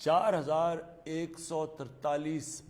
4143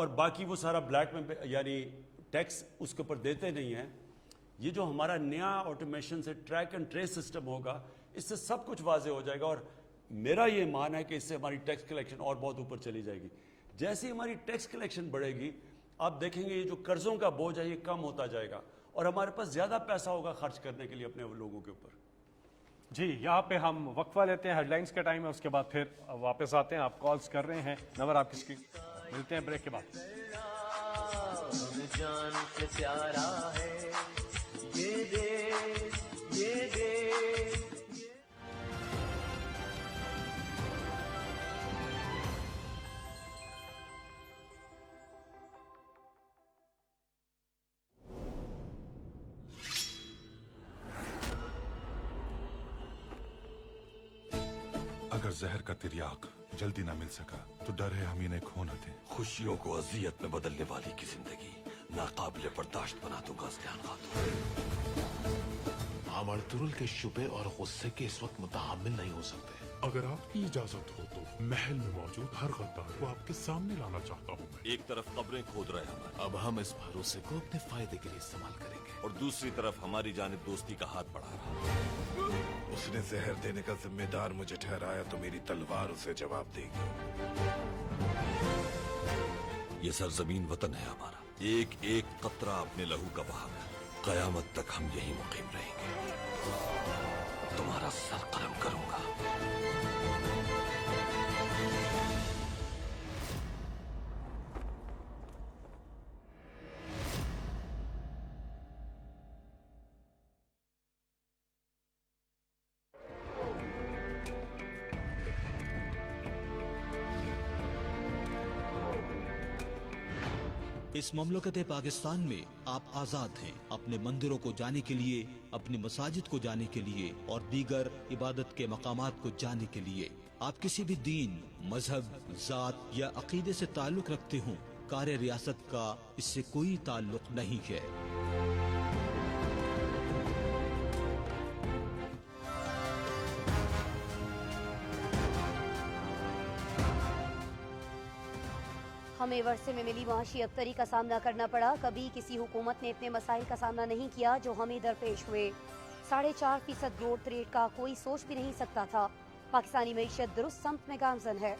اور باقی وہ سارا بلیک میں یعنی ٹیکس اس کے اوپر دیتے نہیں ہیں. یہ جو ہمارا نیا آٹومیشن سے ٹریک اینڈ ٹریس سسٹم ہوگا, اس سے سب کچھ واضح ہو جائے گا, اور میرا یہ مان ہے کہ اس سے ہماری ٹیکس کلیکشن اور بہت اوپر چلی جائے گی. جیسے ہی ہماری ٹیکس کلیکشن بڑھے گی, آپ دیکھیں گے یہ جو قرضوں کا بوجھ ہے یہ کم ہوتا جائے گا, اور ہمارے پاس زیادہ پیسہ ہوگا خرچ کرنے کے لیے اپنے لوگوں کے اوپر. جی, یہاں پہ ہم وقفہ لیتے ہیں, ہیڈ لائنز کا ٹائم ہے, اس کے بعد پھر واپس آتے ہیں. آپ کالز کر رہے ہیں, نمبر آپ کس کی, ملتے ہیں بریک کے بعد. جان سے پیارا ہے یہ دیش, یہ دیش. اگر زہر کا تریاق جلدی نہ مل سکا تو ڈر ہے ہم انہیں کھو نہ دیں. خوشیوں کو اذیت میں بدلنے والی کی زندگی ناقابل برداشت بنا دوں گا اسلحان خاتون. ہم ارطغرل کے شبے اور غصے کے اس وقت متحمل نہیں ہو سکتے. اگر آپ کی اجازت ہو تو محل میں موجود ہر غدار کو آپ کے سامنے لانا چاہتا ہوں میں. ایک طرف قبریں کھود رہے ہمارے, اب ہم اس بھروسے کو اپنے فائدے کے لیے استعمال کریں گے, اور دوسری طرف ہماری جانب دوستی کا ہاتھ بڑھا رہا. اس نے زہر دینے کا ذمہ دار مجھے ٹھہرایا تو میری تلوار اسے جواب دے گی. یہ سرزمین وطن ہے ہمارا, ایک ایک قطرہ اپنے لہو کا بہا ہے. قیامت تک ہم یہی مقیم رہیں گے. تمہارا سر قلم کروں گا. اس مملکت پاکستان میں آپ آزاد ہیں اپنے مندروں کو جانے کے لیے, اپنی مساجد کو جانے کے لیے, اور دیگر عبادت کے مقامات کو جانے کے لیے. آپ کسی بھی دین, مذہب, ذات یا عقیدے سے تعلق رکھتے ہوں, کار ریاست کا اس سے کوئی تعلق نہیں ہے. ہمیں ورثے میں ملی معاشی ابتری کا سامنا کرنا پڑا. کبھی کسی حکومت نے اتنے مسائل کا سامنا نہیں کیا جو ہمیں درپیش ہوئے. 4.5% گروتھ ریٹ کا کوئی سوچ بھی نہیں سکتا تھا. پاکستانی معیشت درست سمت میں گامزن ہے.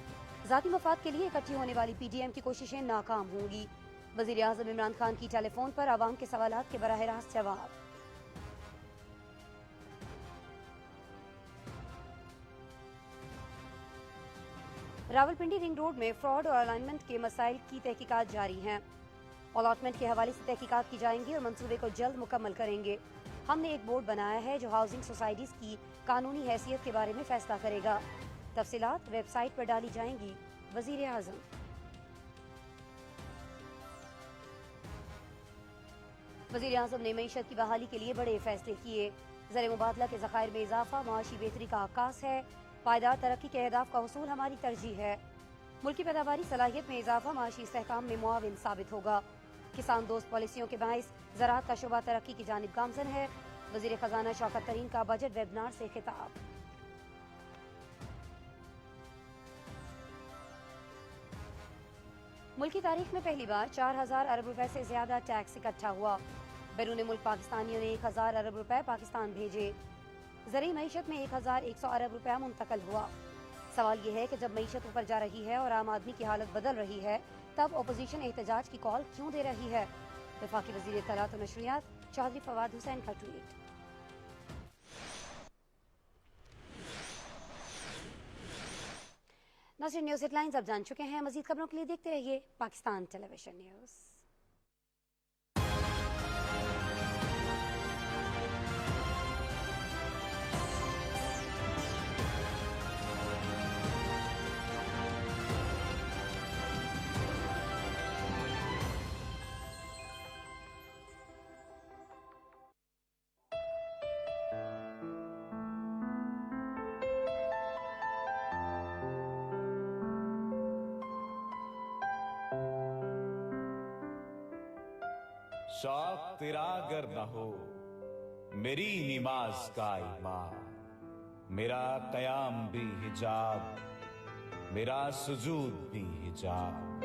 ذاتی مفاد کے لیے اکٹھی ہونے والی پی ڈی ایم کی کوششیں ناکام ہوں گی. وزیر اعظم عمران خان کی ٹیلی فون پر عوام کے سوالات کے براہ راست جواب. راولپنڈی رنگ روڈ میں فراڈ اور الائنمنٹ کے مسائل کی تحقیقات جاری ہیں. الاٹمنٹ کے حوالے سے تحقیقات کی جائیں گی اور منصوبے کو جلد مکمل کریں گے. ہم نے ایک بورڈ بنایا ہے جو ہاؤسنگ سوسائٹیز کی قانونی حیثیت کے بارے میں فیصلہ کرے گا. تفصیلات ویب سائٹ پر ڈالی جائیں گی. وزیر اعظم. وزیر اعظم نے معیشت کی بحالی کے لیے بڑے فیصلے کیے. زر مبادلہ کے ذخائر میں اضافہ معاشی بہتری کا عکاس ہے. پائیدار ترقی کے اہداف کا حصول ہماری ترجیح ہے. ملکی پیداواری صلاحیت میں اضافہ معاشی استحکام میں معاون ثابت ہوگا. کسان دوست پالیسیوں کے باعث زراعت کا شعبہ ترقی کی جانب گامزن ہے. وزیر خزانہ شوکت ترین کا بجٹ ویبنار سے خطاب. ملکی تاریخ میں پہلی بار 4,000 ارب روپے سے زیادہ ٹیکس اکٹھا ہوا. بیرون ملک پاکستانیوں نے 1,000 ارب روپے پاکستان بھیجے. زرعی معیشت میں 1,100 ارب روپے منتقل ہوا. سوال یہ ہے کہ جب معیشت اوپر جا رہی ہے اور عام آدمی کی حالت بدل رہی ہے تب اپوزیشن احتجاج کی کال کیوں دے رہی ہے؟ وفاقی وزیر اطلاعات و نشریات چودھری فواد حسین کا ٹویٹ. ناظرین نیوز ہیڈ لائنز اب جان چکے ہیں. مزید خبروں کے لیے دیکھتے رہیے پاکستان ٹیلی ویژن نیوز. شوق تیرا اگر نہ ہو میری نماز کا ایمان, میرا قیام بھی حجاب, میرا سجود بھی حجاب.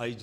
IG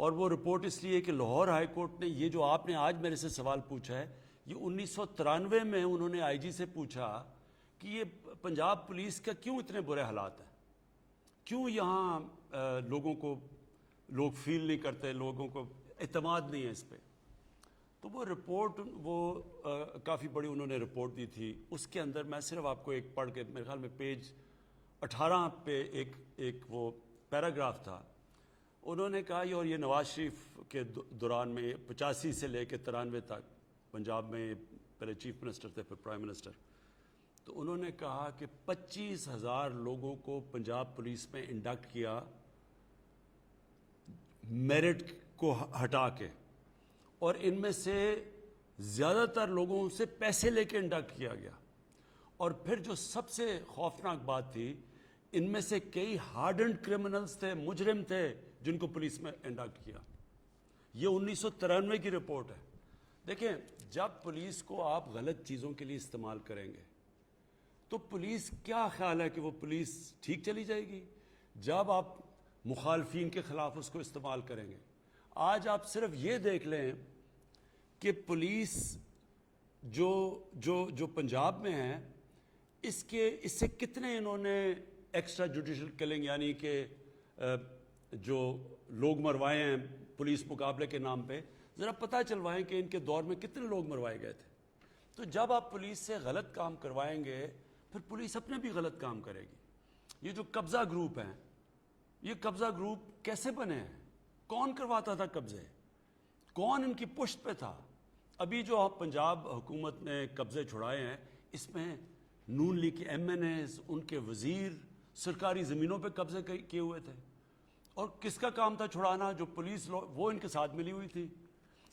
اور وہ رپورٹ اس لیے کہ لاہور ہائی کورٹ نے یہ جو آپ نے آج میرے سے سوال پوچھا ہے یہ 1993 میں انہوں نے آئی جی سے پوچھا کہ یہ پنجاب پولیس کا کیوں اتنے برے حالات ہیں, کیوں یہاں لوگوں کو لوگ فیل نہیں کرتے, لوگوں کو اعتماد نہیں ہے اس پہ. تو وہ رپورٹ وہ کافی بڑی انہوں نے رپورٹ دی تھی. اس کے اندر میں صرف آپ کو ایک پڑھ کے, میرے خیال میں پیج 18 پہ ایک وہ پیراگراف تھا. انہوں نے کہا اور یہ نواز شریف کے دوران میں 85 سے لے کے 93 تک پنجاب میں پہلے چیف منسٹر تھے پھر پرائم منسٹر, تو انہوں نے کہا کہ 25,000 لوگوں کو پنجاب پولیس میں انڈکٹ کیا میرٹ کو ہٹا کے, اور ان میں سے زیادہ تر لوگوں سے پیسے لے کے انڈکٹ کیا گیا. اور پھر جو سب سے خوفناک بات تھی, ان میں سے کئی ہارڈنڈ کرمنلز تھے, مجرم تھے جن کو پولیس میں انڈکٹ کیا. یہ 1993 کی رپورٹ ہے. دیکھیں, جب پولیس کو آپ غلط چیزوں کے لیے استعمال کریں گے تو پولیس کیا خیال ہے کہ وہ پولیس ٹھیک چلی جائے گی؟ جب آپ مخالفین کے خلاف اس کو استعمال کریں گے. آج آپ صرف یہ دیکھ لیں کہ پولیس جو پنجاب میں ہے اس سے کتنے انہوں نے ایکسٹرا جوڈیشل کلنگ یعنی کہ جو لوگ مروائے ہیں پولیس مقابلے کے نام پہ, ذرا پتہ چلوائیں کہ ان کے دور میں کتنے لوگ مروائے گئے تھے. تو جب آپ پولیس سے غلط کام کروائیں گے پھر پولیس اپنے بھی غلط کام کرے گی. یہ جو قبضہ گروپ ہیں, یہ قبضہ گروپ کیسے بنے ہیں؟ کون کرواتا تھا قبضے؟ کون ان کی پشت پہ تھا؟ ابھی جو پنجاب حکومت نے قبضے چھڑائے ہیں اس میں نون لیگ کے ایم این ایز, ان کے وزیر سرکاری زمینوں پہ قبضے کیے ہوئے تھے. اور کس کا کام تھا چھڑانا؟ جو پولیس وہ ان کے ساتھ ملی ہوئی تھی.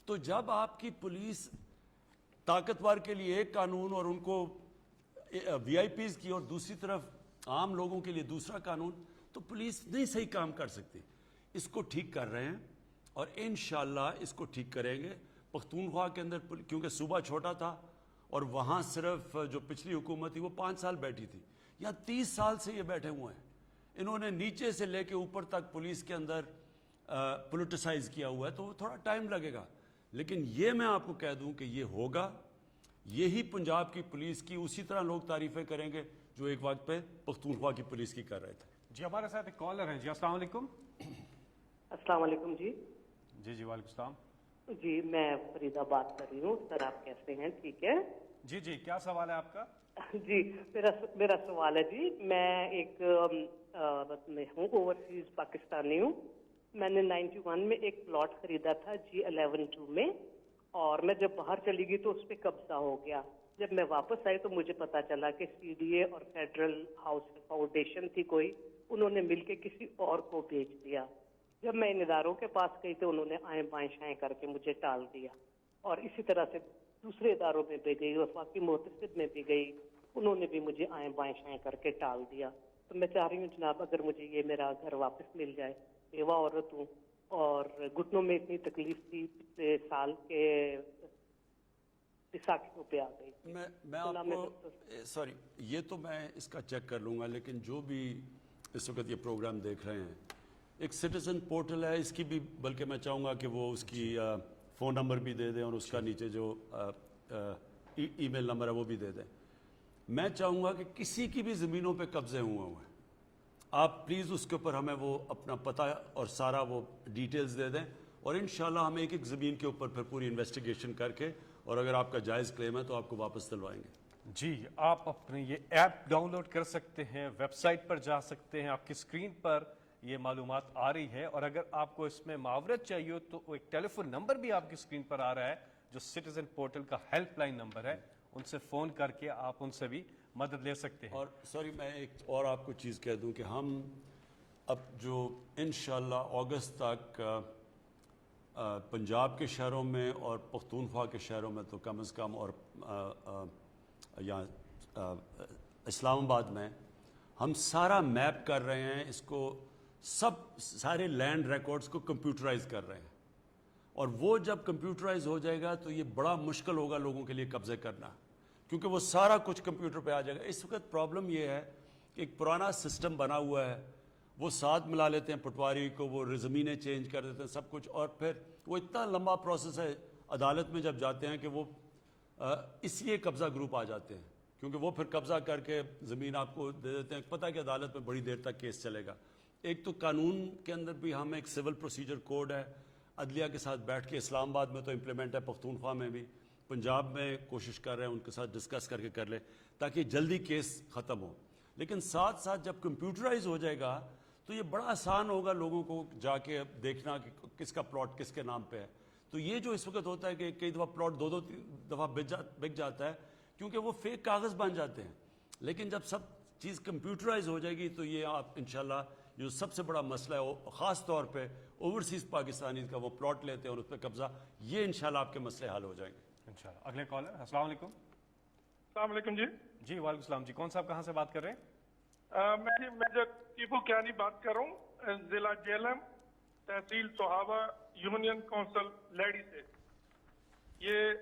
تو جب آپ کی پولیس طاقتور کے لیے ایک قانون اور ان کو وی آئی پیز کی اور دوسری طرف عام لوگوں کے لیے دوسرا قانون, تو پولیس نہیں صحیح کام کر سکتی. اس کو ٹھیک کر رہے ہیں اور انشاءاللہ اس کو ٹھیک کریں گے. پختونخوا کے اندر کیونکہ صوبہ چھوٹا تھا اور وہاں صرف جو پچھلی حکومت تھی وہ 5 سال بیٹھی تھی, یہاں 30 سال سے یہ بیٹھے ہوئے ہیں. انہوں نے نیچے سے لے کے اوپر تک پولیس کے اندر پولیٹیسائز کیا ہوا ہے, تو تھوڑا ٹائم لگے گا. لیکن یہ میں آپ کو کہہ دوں کہ یہ ہوگا. یہی پنجاب کی پولیس کی اسی طرح لوگ تعریفیں کریں گے جو ایک وقت پہ پختونخوا کی پولیس کی کر رہے تھے. جی ہمارے ساتھ ایک کالر ہیں. جی السلام علیکم. السلام علیکم. جی جی وعلیکم السلام. جی میں فریدہ بات کر رہی ہوں. سر آپ کیسے ہیں؟ ٹھیک ہے. جی کیا سوال ہے آپ کا؟ جی میرا سوال ہے جی, میں ایک میں ہوں اوورسیز پاکستانی ہوں. میں نے 91 میں ایک پلاٹ خریدا تھا G11-2 میں, اور میں جب باہر چلی گئی تو اس پہ قبضہ ہو گیا. جب میں واپس آئی تو مجھے پتا چلا کہ CDA اور فیڈرل ہاؤس فاؤنڈیشن تھی کوئی, انہوں نے مل کے کسی اور کو بیچ دیا. جب میں ان اداروں کے پاس گئی تو انہوں نے آئیں بائیں شائیں کر کے مجھے ٹال دیا, اور اسی طرح سے دوسرے اداروں میں بھی گئی, وفاقی محتسب میں بھی گئی, انہوں نے بھی مجھے آئیں بائیں شائیں کر کے ٹال دیا. تو میں چاہ رہی ہوں جناب اگر مجھے یہ میرا گھر واپس مل جائے. بیوہ عورت ہوں اور گھٹنوں میں اتنی تکلیف تھی پچھلے سال کے بیساکھیوں پہ آ گئی. میں آپ کو سوری یہ تو میں اس کا چیک کر لوں گا, لیکن جو بھی اس وقت یہ پروگرام دیکھ رہے ہیں, ایک سٹیزن پورٹل ہے, اس کی بھی بلکہ میں چاہوں گا کہ وہ اس کی فون نمبر بھی دے دیں اور اس کا نیچے جو ای میل نمبر ہے وہ بھی دے دیں. میں چاہوں گا کہ کسی کی بھی زمینوں پہ قبضے ہوئے ہیں آپ پلیز اس کے اوپر ہمیں وہ اپنا پتہ اور سارا وہ ڈیٹیلز دے دیں, اور انشاءاللہ ہم ایک زمین کے اوپر پھر پوری انویسٹیگیشن کر کے, اور اگر آپ کا جائز کلیم ہے تو آپ کو واپس دلوائیں گے. جی آپ اپنے یہ ایپ ڈاؤن لوڈ کر سکتے ہیں, ویب سائٹ پر جا سکتے ہیں, آپ کی اسکرین پر یہ معلومات آ رہی ہے. اور اگر آپ کو اس میں معاورت چاہیے ہو تو ایک ٹیلی فون نمبر بھی آپ کی اسکرین پر آ رہا ہے جو سٹیزن پورٹل کا ہیلپ لائن نمبر ہے, ان سے فون کر کے آپ ان سے بھی مدد لے سکتے ہیں. اور سوری میں ایک اور آپ کو چیز کہہ دوں کہ ہم اب جو انشاءاللہ اگست تک پنجاب کے شہروں میں اور پختونخوا کے شہروں میں تو کم از کم, اور یہاں اسلام آباد میں ہم سارا میپ کر رہے ہیں, اس کو سارے لینڈ ریکارڈز کو کمپیوٹرائز کر رہے ہیں, اور وہ جب کمپیوٹرائز ہو جائے گا تو یہ بڑا مشکل ہوگا لوگوں کے لیے قبضے کرنا, کیونکہ وہ سارا کچھ کمپیوٹر پہ آ جائے گا. اس وقت پرابلم یہ ہے کہ ایک پرانا سسٹم بنا ہوا ہے وہ ساتھ ملا لیتے ہیں پٹواری کو, وہ زمینیں چینج کر دیتے ہیں سب کچھ, اور پھر وہ اتنا لمبا پروسیس ہے, عدالت میں جب جاتے ہیں کہ وہ اس لیے قبضہ گروپ آ جاتے ہیں کیونکہ وہ پھر قبضہ کر کے زمین آپ کو دے دیتے ہیں. پتہ ہے کہ عدالت میں بڑی دیر تک کیس چلے گا. ایک تو قانون کے اندر بھی ہم ایک سول پروسیجر کوڈ ہے, عدلیہ کے ساتھ بیٹھ کے, اسلام آباد میں تو امپلیمنٹ ہے, پختونخوا میں بھی, پنجاب میں کوشش کر رہے ہیں ان کے ساتھ ڈسکس کر کے کر لیں تاکہ جلدی کیس ختم ہو. لیکن ساتھ ساتھ جب کمپیوٹرائز ہو جائے گا تو یہ بڑا آسان ہوگا لوگوں کو جا کے دیکھنا کہ کس کا پلاٹ کس کے نام پہ ہے. تو یہ جو اس وقت ہوتا ہے کہ کئی دفعہ پلاٹ دو دفعہ بک جاتا ہے کیونکہ وہ فیک کاغذ بن جاتے ہیں. لیکن جب سب چیز کمپیوٹرائز ہو جائے گی تو یہ آپ انشاءاللہ جو سب سے بڑا مسئلہ ہے خاص طور پہ اوورسیز پاکستانی کا وہ پلاٹ لیتے ہیں اور اس پہ قبضہ, یہ انشاءاللہ آپ کے مسئلے حل ہو جائیں گے انشاءاللہ. اگلے کالر. السلام علیکم. السلام علیکم جی. جی وعلیکم السلام جی. کون صاحب کہاں سے بات کر رہے ہیں؟ میں میجر ٹیپو کیانی بات کر رہا ہوں, ضلع جیلم, تحصیل سہاوا, یونین کونسل لیڈی سے. یہ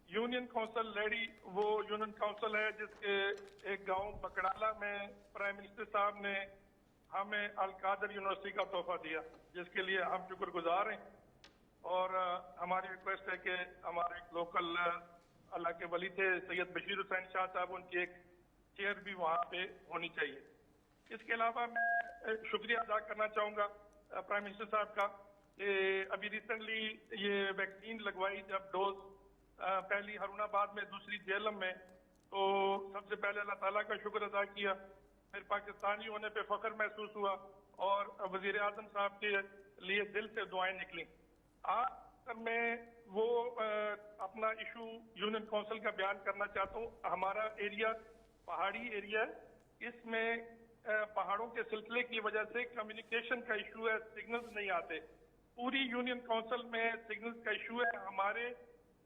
یونین کونسل لیڈی وہ یونین کونسل ہے جس کے ایک گاؤں بکڑالہ میں پرائم منسٹر صاحب نے ہمیں القادر یونیورسٹی کا تحفہ دیا, جس کے لیے ہم شکر گزار ہیں. اور ہماری ریکویسٹ ہے کہ ہمارے لوکل اللہ کے ولی تھے سید بشیر حسین شاہ صاحب, ان کی ایک چیئر بھی وہاں پہ ہونی چاہیے. اس کے علاوہ میں شکریہ ادا کرنا چاہوں گا پرائم منسٹر صاحب کا کہ ابھی ریسنٹلی یہ ویکسین لگوائی جب ڈوز, پہلی ہارون آباد میں, دوسری جیلم میں, تو سب سے پہلے اللہ تعالیٰ کا شکر ادا کیا, پھر پاکستانی ہونے پہ فخر محسوس ہوا اور وزیر اعظم صاحب کے لیے دل سے دعائیں نکلیں. آج میں وہ اپنا ایشو یونین کونسل کا بیان کرنا چاہتا ہوں. ہمارا ایریا پہاڑی ایریا ہے, اس میں پہاڑوں کے سلسلے کی وجہ سے کمیونیکیشن کا ایشو ہے, سگنلز نہیں آتے. پوری یونین کونسل میں سگنلز کا ایشو ہے. ہمارے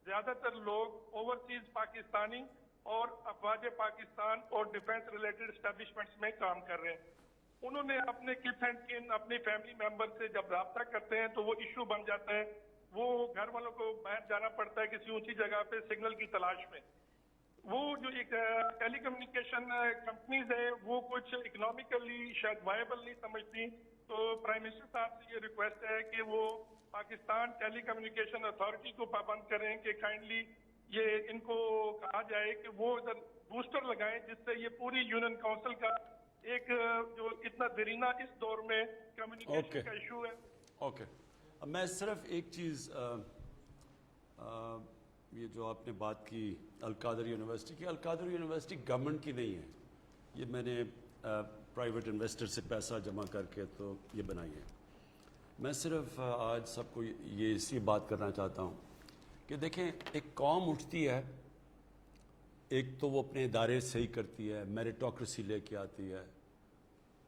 زیادہ تر لوگ اوورسیز پاکستانی اور افواج پاکستان اور ڈیفنس ریلیٹڈ اسٹیبلشمنٹس میں کام کر رہے ہیں. انہوں نے اپنے کس اینڈ کن, اپنے فیملی ممبر سے جب رابطہ کرتے ہیں تو وہ ایشو بن جاتا ہے. وہ گھر والوں کو باہر جانا پڑتا ہے کسی اونچی جگہ پہ سگنل کی تلاش میں. وہ جو ایک ٹیلی کمیونیکیشن کمپنیز ہے وہ کچھ اکنامیکلی شاید وائبل نہیں سمجھتی. تو پرائم منسٹر صاحب سے یہ ریکویسٹ ہے کہ وہ پاکستان ٹیلی کمیونیکیشن اتھارٹی کو پابند کریں کہ کائنڈلی یہ ان کو کہا جائے کہ وہ ادھر بوسٹر لگائیں, جس سے یہ پوری یونین کونسل کا ایک جو اتنا دیرینہ اس دور میں کمیونیکیشن کا ایشو ہے. اوکے, اب میں صرف ایک چیز, یہ جو آپ نے بات کی القادر یونیورسٹی کی, القادر یونیورسٹی گورنمنٹ کی نہیں ہے, یہ میں نے پرائیویٹ انویسٹر سے پیسہ جمع کر کے تو یہ بنائی ہے. میں صرف آج سب کو یہ اسی بات کرنا چاہتا ہوں کہ دیکھیں ایک قوم اٹھتی ہے, ایک تو وہ اپنے ادارے صحیح کرتی ہے, میریٹوکریسی لے کے آتی ہے,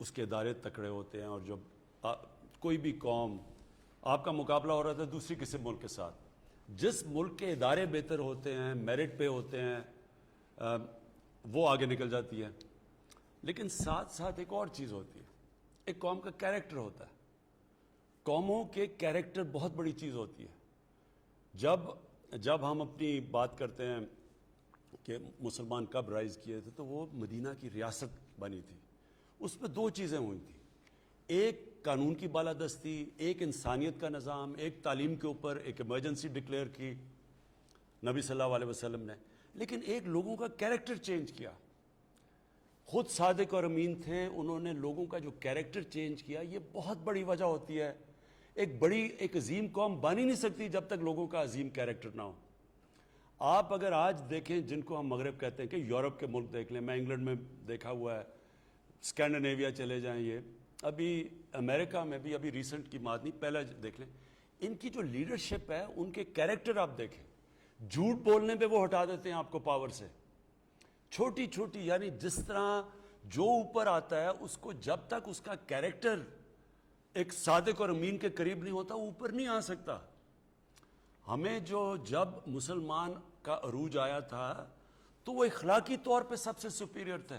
اس کے ادارے تکڑے ہوتے ہیں. اور جب کوئی بھی قوم, آپ کا مقابلہ ہو رہا تھا دوسری کسی ملک کے ساتھ, جس ملک کے ادارے بہتر ہوتے ہیں, میرٹ پہ ہوتے ہیں, وہ آگے نکل جاتی ہے. لیکن ساتھ ساتھ ایک اور چیز ہوتی ہے, ایک قوم کا کیریکٹر ہوتا ہے. قوموں کے کیریکٹر بہت بڑی چیز ہوتی ہے. جب ہم اپنی بات کرتے ہیں کہ مسلمان کب رائز کیے تھے, تو وہ مدینہ کی ریاست بنی تھی. اس میں دو چیزیں ہوئی تھیں, ایک قانون کی بالادستی, ایک انسانیت کا نظام, ایک تعلیم کے اوپر ایک ایمرجنسی ڈکلیئر کی نبی صلی اللہ علیہ وسلم نے. لیکن ایک لوگوں کا کیریکٹر چینج کیا. خود صادق اور امین تھے, انہوں نے لوگوں کا جو کیریکٹر چینج کیا, یہ بہت بڑی وجہ ہوتی ہے. ایک عظیم قوم بن ہی نہیں سکتی جب تک لوگوں کا عظیم کیریکٹر نہ ہو. آپ اگر آج دیکھیں جن کو ہم مغرب کہتے ہیں کہ یورپ کے ملک دیکھ لیں, میں انگلینڈ میں دیکھا ہوا ہے, اسکینڈینیویا چلے جائیں, یہ ابھی امریکہ میں بھی ابھی ریسنٹ کی بات نہیں, پہلے دیکھ لیں, ان کی جو لیڈرشپ ہے, ان کے کیریکٹر آپ دیکھیں. جھوٹ بولنے پہ وہ ہٹا دیتے ہیں آپ کو پاور سے, چھوٹی چھوٹی, یعنی جس طرح جو اوپر آتا ہے اس کو جب تک اس کا کیریکٹر ایک صادق اور امین کے قریب نہیں ہوتا, وہ اوپر نہیں آ سکتا. ہمیں جب مسلمان کا عروج آیا تھا تو وہ اخلاقی طور پہ سب سے سپیریئر تھے.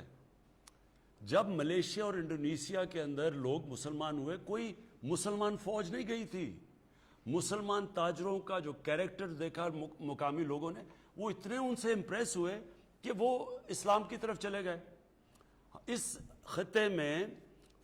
جب ملیشیا اور انڈونیشیا کے اندر لوگ مسلمان ہوئے, کوئی مسلمان فوج نہیں گئی تھی. مسلمان تاجروں کا جو کیریکٹر دیکھا مقامی لوگوں نے, وہ اتنے ان سے امپریس ہوئے کہ وہ اسلام کی طرف چلے گئے. اس خطے میں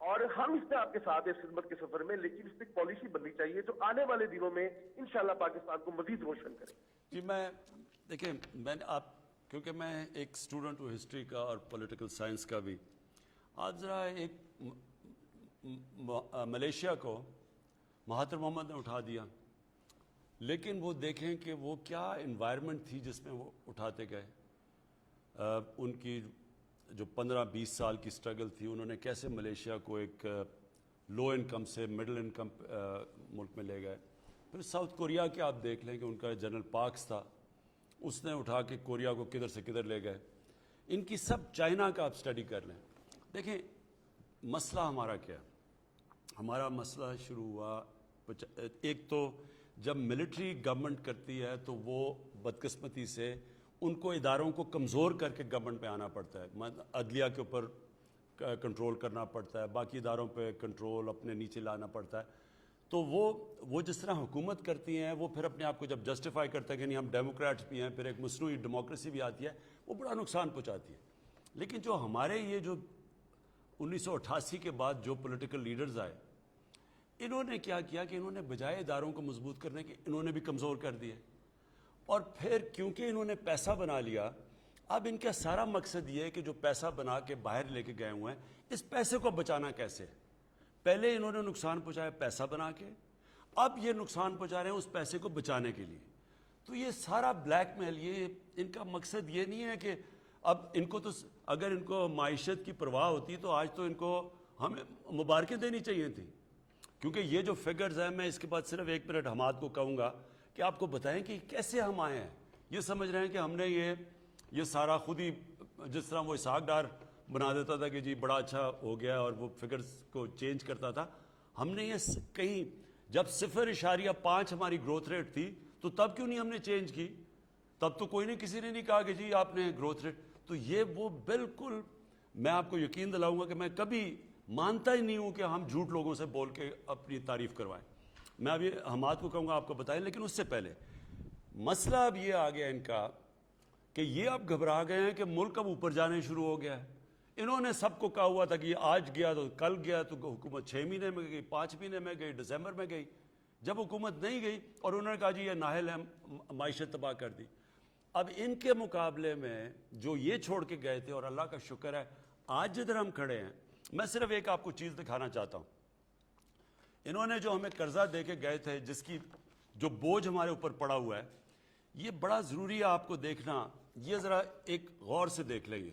اور ہم اس میں آپ کے ساتھ اس خدمت کے سفر میں، لیکن اس پہ پالیسی بننی چاہیے جو آنے والے دنوں میں انشاءاللہ پاکستان کو مزید روشن کرے. جی دیکھیں کیونکہ میں ایک اسٹوڈنٹ ہوں ہسٹری کا اور پولیٹیکل سائنس کا بھی. آج ذرا ایک ملیشیا کو مہاتر محمد نے اٹھا دیا، لیکن وہ دیکھیں کہ وہ کیا انوائرمنٹ تھی جس میں وہ اٹھاتے گئے. ان کی جو 15-20 سال کی سٹرگل تھی، انہوں نے کیسے ملیشیا کو ایک لو انکم سے مڈل انکم ملک میں لے گئے. پھر ساؤتھ کوریا کے آپ دیکھ لیں کہ ان کا جنرل پارکس تھا، اس نے اٹھا کے کوریا کو کدھر سے کدھر لے گئے. ان کی سب چائنا کا آپ اسٹڈی کر لیں. دیکھیں مسئلہ ہمارا کیا، ہمارا مسئلہ شروع ہوا ایک تو جب ملٹری گورنمنٹ کرتی ہے تو وہ بدقسمتی سے ان کو اداروں کو کمزور کر کے گورنمنٹ پہ آنا پڑتا ہے. عدلیہ کے اوپر کنٹرول کرنا پڑتا ہے، باقی اداروں پہ کنٹرول اپنے نیچے لانا پڑتا ہے. تو وہ جس طرح حکومت کرتی ہیں، وہ پھر اپنے آپ کو جب جسٹیفائی کرتا ہے کہ نہیں ہم ڈیموکریٹس بھی ہیں، پھر ایک مصنوعی ڈیموکریسی بھی آتی ہے، وہ بڑا نقصان پہنچاتی ہے. لیکن جو ہمارے یہ جو 1988 کے بعد جو پولیٹیکل لیڈرز آئے، انہوں نے کیا کیا کہ انہوں نے بجائے اداروں کو مضبوط کرنے کے انہوں نے بھی کمزور کر دیے. اور پھر کیونکہ انہوں نے پیسہ بنا لیا، اب ان کا سارا مقصد یہ ہے کہ جو پیسہ بنا کے باہر لے کے گئے ہوئے ہیں، اس پیسے کو بچانا کیسے. پہلے انہوں نے نقصان پہنچایا پیسہ بنا کے، اب یہ نقصان پہنچا رہے ہیں اس پیسے کو بچانے کے لیے. تو یہ سارا بلیک میل، یہ ان کا مقصد یہ نہیں ہے کہ اب ان کو تو اگر ان کو معیشت کی پرواہ ہوتی تو آج تو ان کو ہمیں مبارکیں دینی چاہیے تھیں. کیونکہ یہ جو فگرز ہیں، میں اس کے بعد صرف 1 منٹ حماد کو کہوں گا کہ آپ کو بتائیں کہ کیسے ہم آئے ہیں. یہ سمجھ رہے ہیں کہ ہم نے یہ سارا خود ہی، جس طرح وہ اسحاق ڈار بنا دیتا تھا کہ جی بڑا اچھا ہو گیا اور وہ فگرز کو چینج کرتا تھا، ہم نے یہ کہیں جب 0.5 ہماری گروتھ ریٹ تھی تو تب کیوں نہیں ہم نے چینج کی؟ تب تو کوئی نہیں، کسی نے نہیں کہا کہ جی آپ نے گروتھ ریٹ. تو یہ وہ بالکل میں آپ کو یقین دلاؤں گا کہ میں کبھی مانتا ہی نہیں ہوں کہ ہم جھوٹ لوگوں سے بول کے اپنی تعریف کروائیں. میں ابھی حماد کو کہوں گا آپ کو بتائیں، لیکن اس سے پہلے مسئلہ اب یہ آ گیا ان کا کہ یہ اب گھبرا گئے ہیں کہ ملک اب اوپر جانے شروع ہو گیا ہے. انہوں نے سب کو کہا ہوا تھا کہ آج گیا تو کل گیا، تو حکومت 6 مہینے میں گئی، 5 مہینے میں گئی، دسمبر میں گئی. جب حکومت نہیں گئی اور انہوں نے کہا جی یہ نااہل ہے، معیشت تباہ کر دی. اب ان کے مقابلے میں جو یہ چھوڑ کے گئے تھے، اور اللہ کا شکر ہے آج جدھر ہم کھڑے ہیں، میں صرف ایک آپ کو چیز دکھانا چاہتا ہوں. انہوں نے جو ہمیں قرضہ دے کے گئے تھے، جس کی جو بوجھ ہمارے اوپر پڑا ہوا ہے، یہ بڑا ضروری ہے آپ کو دیکھنا. یہ ذرا ایک غور سے دیکھ لیں.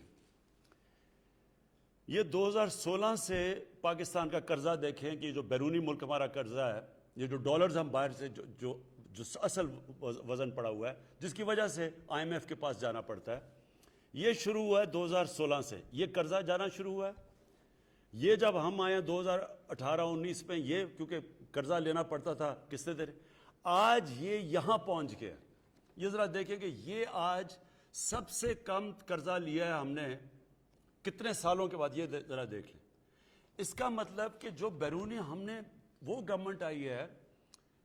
یہ 2016 سے پاکستان کا قرضہ دیکھیں کہ جو بیرونی ملک ہمارا قرضہ ہے، یہ جو ڈالرز ہم باہر سے جو اصل وزن پڑا ہوا ہے، جس کی وجہ سے IMF کے پاس جانا پڑتا ہے، یہ شروع ہوا ہے 2016 سے. یہ قرضہ جانا شروع ہوا ہے. یہ جب ہم آئے 2018-19 میں، یہ کیونکہ قرضہ لینا پڑتا تھا قسطیں دے رہے، آج یہ یہاں پہنچ گیا. یہ ذرا دیکھیں کہ یہ آج سب سے کم قرضہ لیا ہے ہم نے کتنے سالوں کے بعد. یہ ذرا دیکھ لیں. اس کا مطلب کہ جو بیرونی ہم نے، وہ گورنمنٹ آئی ہے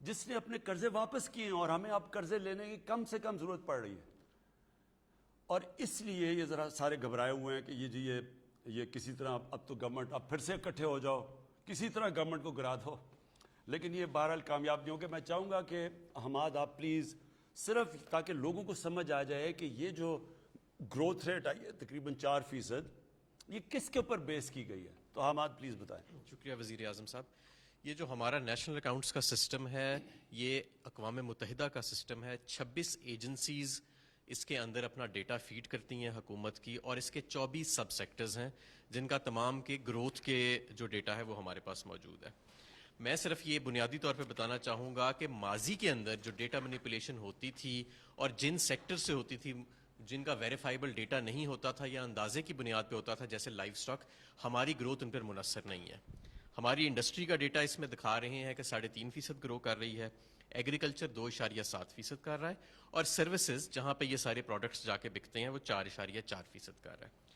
جس نے اپنے قرضے واپس کیے ہیں، اور ہمیں اب قرضے لینے کی کم سے کم ضرورت پڑ رہی ہے. اور اس لیے یہ ذرا سارے گھبرائے ہوئے ہیں کہ یہ جی یہ کسی طرح اب تو گورنمنٹ اب پھر سے اکٹھے ہو جاؤ، کسی طرح گورنمنٹ کو گرا دو. لیکن یہ بہرحال کامیاب نہیں ہوگا. میں چاہوں گا کہ حماد آپ پلیز صرف تاکہ لوگوں کو سمجھ آ جائے کہ یہ جو گروتھ ریٹ آئی ہے تقریباً 4%، یہ کس کے اوپر بیس کی گئی ہے. تو حماد پلیز بتائیں. شکریہ وزیر اعظم صاحب. یہ جو ہمارا نیشنل اکاؤنٹس کا سسٹم ہے، یہ اقوام متحدہ کا سسٹم ہے. 26 ایجنسیز اس کے اندر اپنا ڈیٹا فیڈ کرتی ہیں حکومت کی، اور اس کے 24 سب سیکٹرز ہیں جن کا تمام کے گروتھ کے جو ڈیٹا ہے وہ ہمارے پاس موجود ہے. میں صرف یہ بنیادی طور پہ بتانا چاہوں گا کہ ماضی کے اندر جو ڈیٹا مینیپولیشن ہوتی تھی اور جن سیکٹر سے ہوتی تھی جن کا ویریفائبل ڈیٹا نہیں ہوتا تھا یا اندازے کی بنیاد پہ ہوتا تھا، جیسے لائف سٹاک، ہماری گروتھ ان پر منحصر نہیں ہے. ہماری انڈسٹری کا ڈیٹا اس میں دکھا رہے ہیں کہ 3.5% گرو کر رہی ہے، ایگریکلچر 2.7% کر رہا ہے، اور سروسز جہاں پہ یہ سارے پروڈکٹس جا کے بکتے ہیں وہ 4.4% کر رہا ہے.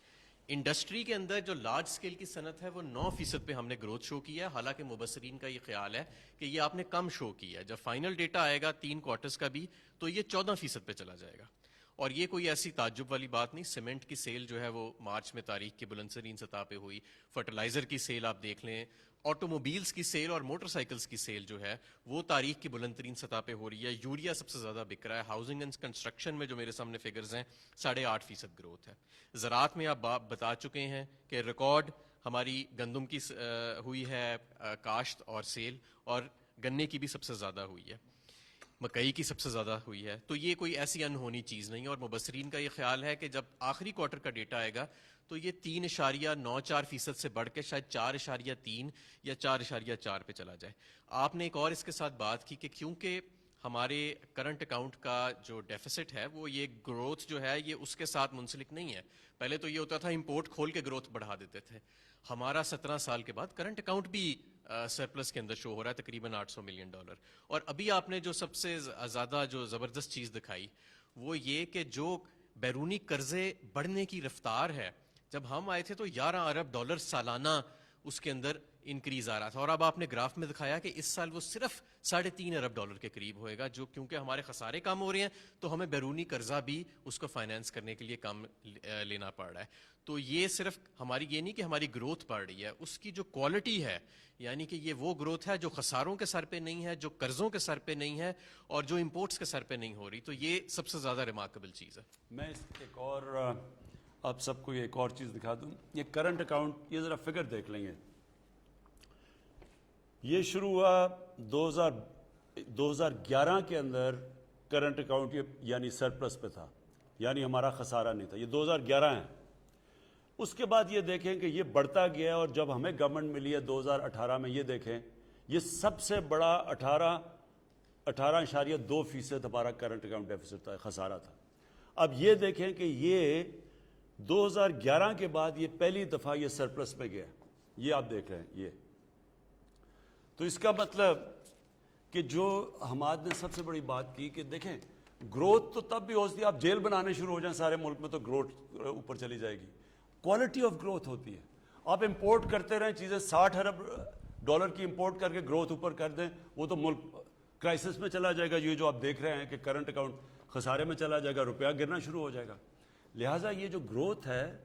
انڈسٹری کے اندر جو لارج سکیل کی صنعت ہے وہ 9% پہ ہم نے گروتھ شو کیا ہے. حالانکہ مبصرین کا یہ خیال ہے کہ یہ آپ نے کم شو کیا ہے. جب فائنل ڈیٹا آئے گا 3 کوارٹرز کا بھی تو یہ 14% پہ چلا جائے گا. اور یہ کوئی ایسی تعجب والی بات نہیں. سیمنٹ کی سیل جو ہے وہ مارچ میں تاریخ کی بلند ترین سطح پہ ہوئی. فرٹیلائزر کی سیل آپ دیکھ لیں, آٹو موبیلز کی سیل اور موٹر سائیکلز کی سیل جو ہے وہ تاریخ کی بلند ترین سطح پہ ہو رہی ہے. یوریا سب سے زیادہ بک رہا ہے. ہاؤسنگ اینڈ کنسٹرکشن میں جو میرے سامنے فگرز ہیں 8.5% گروتھ ہے. زراعت میں آپ بتا چکے ہیں کہ ریکارڈ ہماری گندم کی ہوئی ہے کاشت اور سیل, اور گنے کی بھی سب سے زیادہ ہوئی ہے, مکئی کی سب سے زیادہ ہوئی ہے. تو یہ کوئی ایسی انہونی چیز نہیں ہے. اور مبصرین کا یہ خیال ہے کہ جب آخری کوارٹر کا ڈیٹا آئے گا تو یہ 3.94% سے بڑھ کے شاید 4.3 یا 4.4 پہ چلا جائے. آپ نے ایک اور اس کے ساتھ بات کی کہ کیونکہ ہمارے کرنٹ اکاؤنٹ کا جو ڈیفیسٹ ہے وہ یہ گروتھ جو ہے یہ اس کے ساتھ منسلک نہیں ہے. پہلے تو یہ ہوتا تھا امپورٹ کھول کے گروتھ بڑھا دیتے تھے. ہمارا 17 سال کے بعد کرنٹ اکاؤنٹ بھی سرپلس کے اندر شو ہو رہا ہے تقریباً $800 ملین. اور ابھی آپ نے جو سب سے زیادہ جو زبردست چیز دکھائی وہ یہ کہ جو بیرونی قرضے بڑھنے کی رفتار ہے, جب ہم آئے تھے تو $11 ارب سالانہ اس کے اندر انکریز آ رہا تھا, اور اب آپ نے گراف میں دکھایا کہ اس سال وہ صرف $3.5 ارب کے قریب ہوئے گا. جو کیونکہ ہمارے خسارے کم ہو رہے ہیں تو ہمیں بیرونی قرضہ بھی اس کو فائنینس کرنے کے لیے کم لینا پڑ رہا ہے. تو یہ صرف ہماری یہ نہیں کہ ہماری گروتھ بڑھ رہی ہے, اس کی جو کوالٹی ہے یعنی کہ یہ وہ گروتھ ہے جو خساروں کے سر پہ نہیں ہے, جو قرضوں کے سر پہ نہیں ہے, اور جو امپورٹس کے سر پہ نہیں ہو رہی. تو یہ سب سے زیادہ ریمارکیبل چیز ہے. میں اس ایک اور آپ سب کو ایک اور چیز دکھا دوں. یہ کرنٹ اکاؤنٹ, یہ ذرا فگر دیکھ لیں گے. یہ شروع ہوا 2011 کے اندر کرنٹ اکاؤنٹ یعنی سرپلس پہ تھا, یعنی ہمارا خسارہ نہیں تھا. یہ 2011 ہے. اس کے بعد یہ دیکھیں کہ یہ بڑھتا گیا, اور جب ہمیں گورنمنٹ ملی ہے 2018 میں, یہ دیکھیں یہ سب سے بڑا 18.2% ہمارا کرنٹ اکاؤنٹ ڈیفیسٹ تھا, خسارہ تھا. اب یہ دیکھیں کہ یہ 2011 کے بعد یہ پہلی دفعہ یہ سرپلس میں گیا. یہ آپ دیکھ رہے ہیں یہ. تو اس کا مطلب کہ جو حماد نے سب سے بڑی بات کی کہ دیکھیں گروتھ تو تب بھی ہوتی ہے, آپ جیل بنانے شروع ہو جائیں سارے ملک میں تو گروتھ اوپر چلی جائے گی. کوالٹی آف گروتھ ہوتی ہے. آپ امپورٹ کرتے رہیں چیزیں, $60 ارب کی امپورٹ کر کے گروتھ اوپر کر دیں, وہ تو ملک کرائسس میں چلا جائے گا. یہ جو آپ دیکھ رہے ہیں کہ کرنٹ اکاؤنٹ خسارے میں چلا جائے گا, روپیہ گرنا شروع ہو جائے گا. لہٰذا یہ جو گروتھ ہے,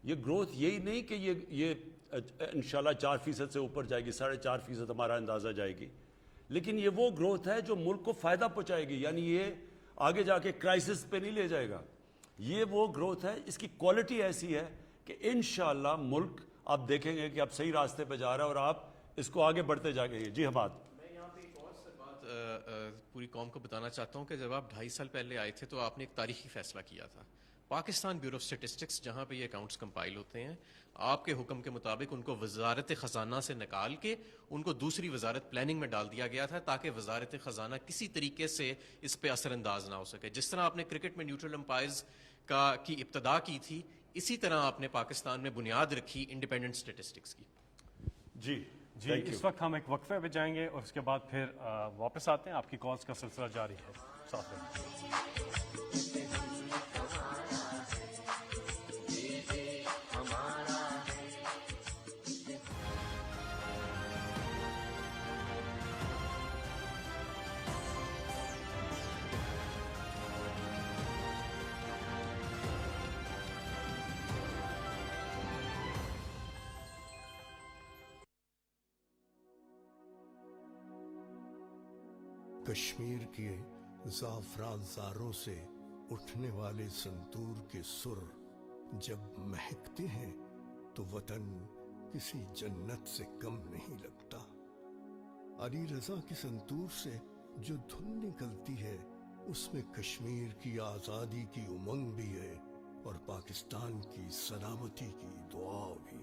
یہ گروتھ یہی نہیں کہ یہ انشاءاللہ 4% سے اوپر جائے گی, 4.5% ہمارا اندازہ جائے گی, لیکن یہ وہ گروتھ ہے جو ملک کو فائدہ پہنچائے گی. یعنی یہ آگے جا کے کرائسس پہ نہیں لے جائے گا. یہ وہ گروتھ ہے, اس کی کوالٹی ایسی ہے کہ انشاءاللہ ملک آپ دیکھیں گے کہ آپ صحیح راستے پہ جا رہا ہے, اور آپ اس کو آگے بڑھتے جائیں گے. جی حماد. میں یہاں پہ ایک اور بات پوری قوم کو بتانا چاہتا ہوں کہ جب آپ 2.5 سال پہلے آئے تھے تو آپ نے ایک تاریخی فیصلہ کیا تھا. پاکستان بیورو آف اسٹیٹسٹکس جہاں پہ یہ اکاؤنٹس کمپائل ہوتے ہیں, آپ کے حکم کے مطابق ان کو وزارت خزانہ سے نکال کے ان کو دوسری وزارت پلاننگ میں ڈال دیا گیا تھا تاکہ وزارت خزانہ کسی طریقے سے اس پہ اثر انداز نہ ہو سکے. جس طرح آپ نے کرکٹ میں نیوٹرل امپائرز کی ابتدا کی تھی, اسی طرح آپ نے پاکستان میں بنیاد رکھی انڈیپینڈنٹ اسٹیٹسٹکس کی. جی اس وقت ہم ایک وقفے پہ جائیں گے اور اس کے بعد پھر واپس آتے ہیں. آپ کی کالز کا سلسلہ جاری ہے. ساتھ رہیں. کشمیر کے زعفران زاروں سے اٹھنے والے سنتور کے سر جب مہکتے ہیں تو وطن کسی جنت سے کم نہیں لگتا. علی رضا کی سنتور سے جو دھن نکلتی ہے اس میں کشمیر کی آزادی کی امنگ بھی ہے اور پاکستان کی سلامتی کی دعا بھی.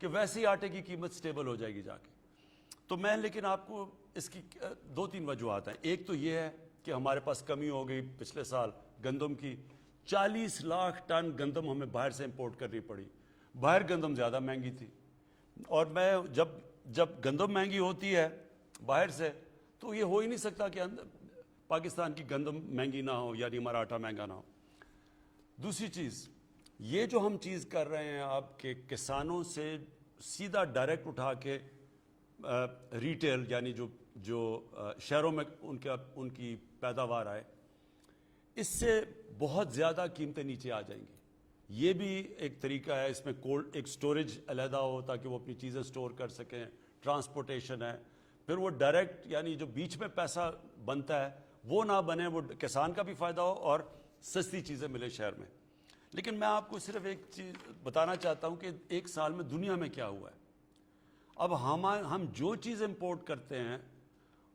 کہ ویسے ہی آٹے کی قیمت سٹیبل ہو جائے گی جا کے. تو میں لیکن آپ کو اس کی 2-3 وجوہات ہیں. ایک تو یہ ہے کہ ہمارے پاس کمی ہو گئی پچھلے سال گندم کی. 40 لاکھ ٹن گندم ہمیں باہر سے امپورٹ کرنی پڑی. باہر گندم زیادہ مہنگی تھی, اور میں جب گندم مہنگی ہوتی ہے باہر سے تو یہ ہو ہی نہیں سکتا کہ پاکستان کی گندم مہنگی نہ ہو, یعنی ہمارا آٹا مہنگا نہ ہو. دوسری چیز یہ جو ہم چیز کر رہے ہیں آپ کے کسانوں سے سیدھا ڈائریکٹ اٹھا کے ریٹیل یعنی جو شہروں میں ان کی پیداوار آئے, اس سے بہت زیادہ قیمتیں نیچے آ جائیں گی. یہ بھی ایک طریقہ ہے. اس میں کولڈ ایک سٹوریج علیحدہ ہو تاکہ وہ اپنی چیزیں سٹور کر سکیں. ٹرانسپورٹیشن ہے. پھر وہ ڈائریکٹ یعنی جو بیچ میں پیسہ بنتا ہے وہ نہ بنے, وہ کسان کا بھی فائدہ ہو اور سستی چیزیں ملے شہر میں. لیکن میں آپ کو صرف ایک چیز بتانا چاہتا ہوں کہ 1 سال میں دنیا میں کیا ہوا ہے. اب ہم جو چیز امپورٹ کرتے ہیں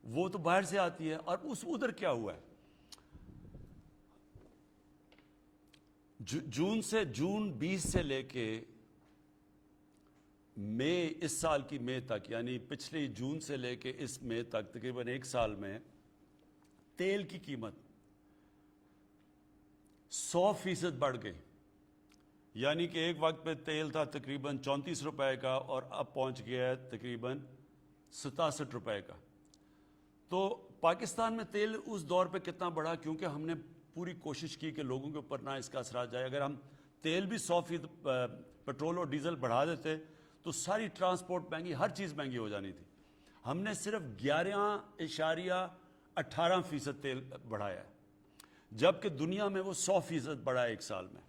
وہ تو باہر سے آتی ہے, اور ادھر کیا ہوا ہے. جون 20 سے لے کے مئی, اس سال کی مئی تک, یعنی پچھلی جون سے لے کے اس مئی تک تقریباً 1 سال میں تیل کی قیمت 100% بڑھ گئی. یعنی کہ ایک وقت پہ تیل تھا تقریباً 34 روپے کا اور اب پہنچ گیا ہے تقریباً 67 روپے کا. تو پاکستان میں تیل اس دور پہ کتنا بڑھا, کیونکہ ہم نے پوری کوشش کی کہ لوگوں کے اوپر نہ اس کا اثر آ جائے. اگر ہم تیل بھی 100% پیٹرول اور ڈیزل بڑھا دیتے تو ساری ٹرانسپورٹ مہنگی, ہر چیز مہنگی ہو جانی تھی. ہم نے صرف 11.18% تیل بڑھایا ہے, جبکہ دنیا میں وہ 100% بڑھا ہے 1 سال میں.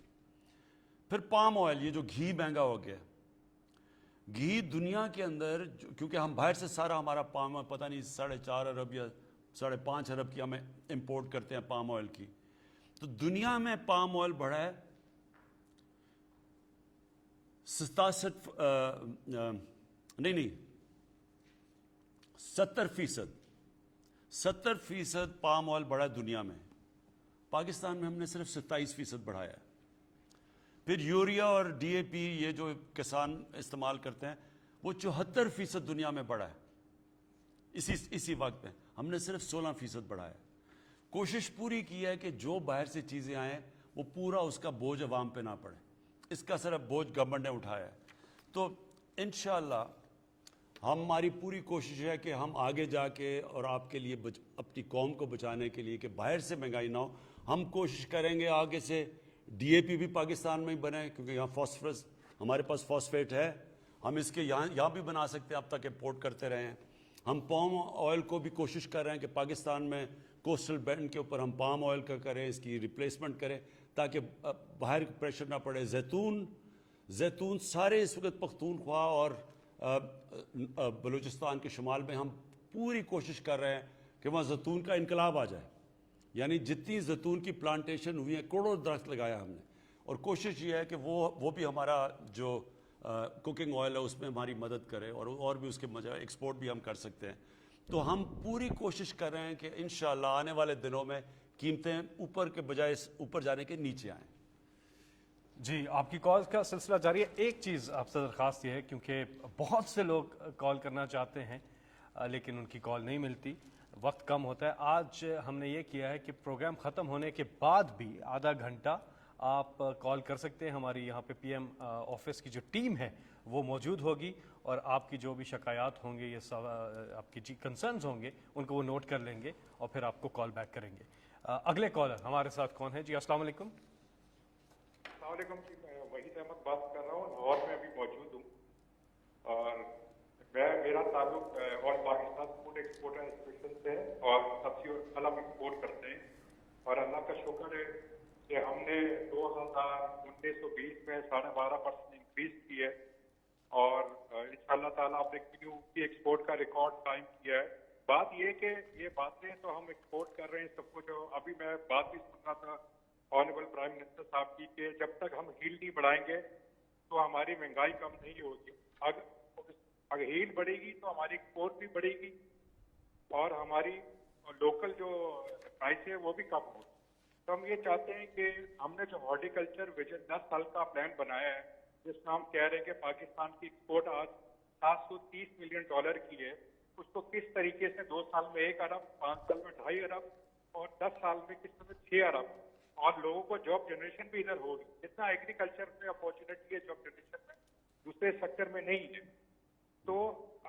پھر پام آئل, یہ جو گھی مہنگا ہو گیا. گھی دنیا کے اندر کیونکہ ہم باہر سے سارا ہمارا پام آئل پتہ نہیں 4.5 ارب یا 5.5 ارب کی ہمیں امپورٹ کرتے ہیں پام آئل کی. تو دنیا میں پام آئل بڑھا ہے 70% پام آئل بڑھا ہے دنیا میں. پاکستان میں ہم نے صرف 27% بڑھایا ہے. پھر یوریا اور ڈی اے پی یہ جو کسان استعمال کرتے ہیں وہ 74% دنیا میں بڑھا ہے. اسی وقت میں ہم نے صرف 16% بڑھایا ہے. کوشش پوری کی ہے کہ جو باہر سے چیزیں آئیں وہ پورا اس کا بوجھ عوام پہ نہ پڑے. اس کا صرف بوجھ گورنمنٹ نے اٹھایا ہے. تو انشاءاللہ ہماری پوری کوشش ہے کہ ہم آگے جا کے اور آپ کے لیے اپنی قوم کو بچانے کے لیے کہ باہر سے مہنگائی نہ ہو, ہم کوشش کریں گے آگے سے ڈی اے پی بھی پاکستان میں ہی بنے, کیونکہ یہاں فاسفورس ہمارے پاس فاسفیٹ ہے, ہم اس کے یہاں بھی بنا سکتے ہیں, اب تک امپورٹ کرتے رہے ہیں. ہم پام آئل کو بھی کوشش کر رہے ہیں کہ پاکستان میں کوسٹل بینڈ کے اوپر ہم پام آئل کا کریں, اس کی ریپلیسمنٹ کریں تاکہ باہر پریشر نہ پڑے. زیتون سارے اس وقت پختونخوا اور بلوچستان کے شمال میں ہم پوری کوشش کر رہے ہیں کہ وہاں زیتون کا انقلاب آ جائے. یعنی جتنی زیتون کی پلانٹیشن ہوئی ہیں, کروڑوں درخت لگایا ہم نے, اور کوشش یہ ہے کہ وہ بھی ہمارا جو کوکنگ آئل ہے اس میں ہماری مدد کرے, اور بھی اس کے ایکسپورٹ بھی ہم کر سکتے ہیں. تو ہم پوری کوشش کر رہے ہیں کہ انشاءاللہ آنے والے دنوں میں قیمتیں اوپر کے بجائے اوپر جانے کے نیچے آئیں. جی, آپ کی کال کا سلسلہ جاری ہے. ایک چیز آپ سے درخواست یہ ہے, کیونکہ بہت سے لوگ کال کرنا چاہتے ہیں لیکن ان کی کال نہیں ملتی, وقت کم ہوتا ہے. آج ہم نے یہ کیا ہے کہ پروگرام ختم ہونے کے بعد بھی آدھا گھنٹہ آپ کال کر سکتے ہیں. ہماری یہاں پہ پی ایم آفس کی جو ٹیم ہے وہ موجود ہوگی, اور آپ کی جو بھی شکایات ہوں گے, یہ آپ کی کنسرنز ہوں گے, ان کو وہ نوٹ کر لیں گے اور پھر آپ کو کال بیک کریں گے. اگلے کالر ہمارے ساتھ کون ہے؟ جی السلام علیکم. السلام علیکم جی, میں وحید احمد بات کر رہا ہوں, لاہور میں ابھی موجود ہوں. اور میرا تعلق آل پاکستان فوڈ ایکسپورٹر ایسوسیشن سے ہے, اور سبزی اور پھل ہم ایکسپورٹ کرتے ہیں. اور اللہ کا شکر ہے کہ ہم نے 2019-20 میں 12.5% انکریز کی ہے, اور انشاءاللہ تعالیٰ آپ نے کیوں کی ایکسپورٹ کا ریکارڈ قائم کیا ہے. بات یہ کہ یہ باتیں تو ہم ایکسپورٹ کر رہے ہیں سب کچھ. ابھی میں بات بھی سن رہا تھا آنریبل پرائم منسٹر صاحب کی کہ جب تک ہم ہیل نہیں بڑھائیں گے تو ہماری مہنگائی کم نہیں ہوگی. اگر ہیل بڑھے گی تو ہماری ایکسپورٹ بھی بڑھے گی اور ہماری لوکل جو پرائس ہے وہ بھی کم ہوگی. تو ہم یہ چاہتے ہیں کہ ہم نے جو ہارٹیکلچر ویژن 10 سال کا پلان بنایا ہے جس میں ہم کہہ رہے ہیں کہ پاکستان کی ایکسپورٹ آج $730 ملین کی ہے، اس کو کس طریقے سے 2 سال میں 1 ارب، 5 سال میں 2.5 ارب اور 10 سال میں کس طرح 6 ارب، اور لوگوں کو جاب جنریشن بھی ادھر ہوگی. جتنا ایگریکلچر میں اپارچونیٹی ہے جاب جنریشن میں دوسرے سیکٹر میں نہیں ہے. تو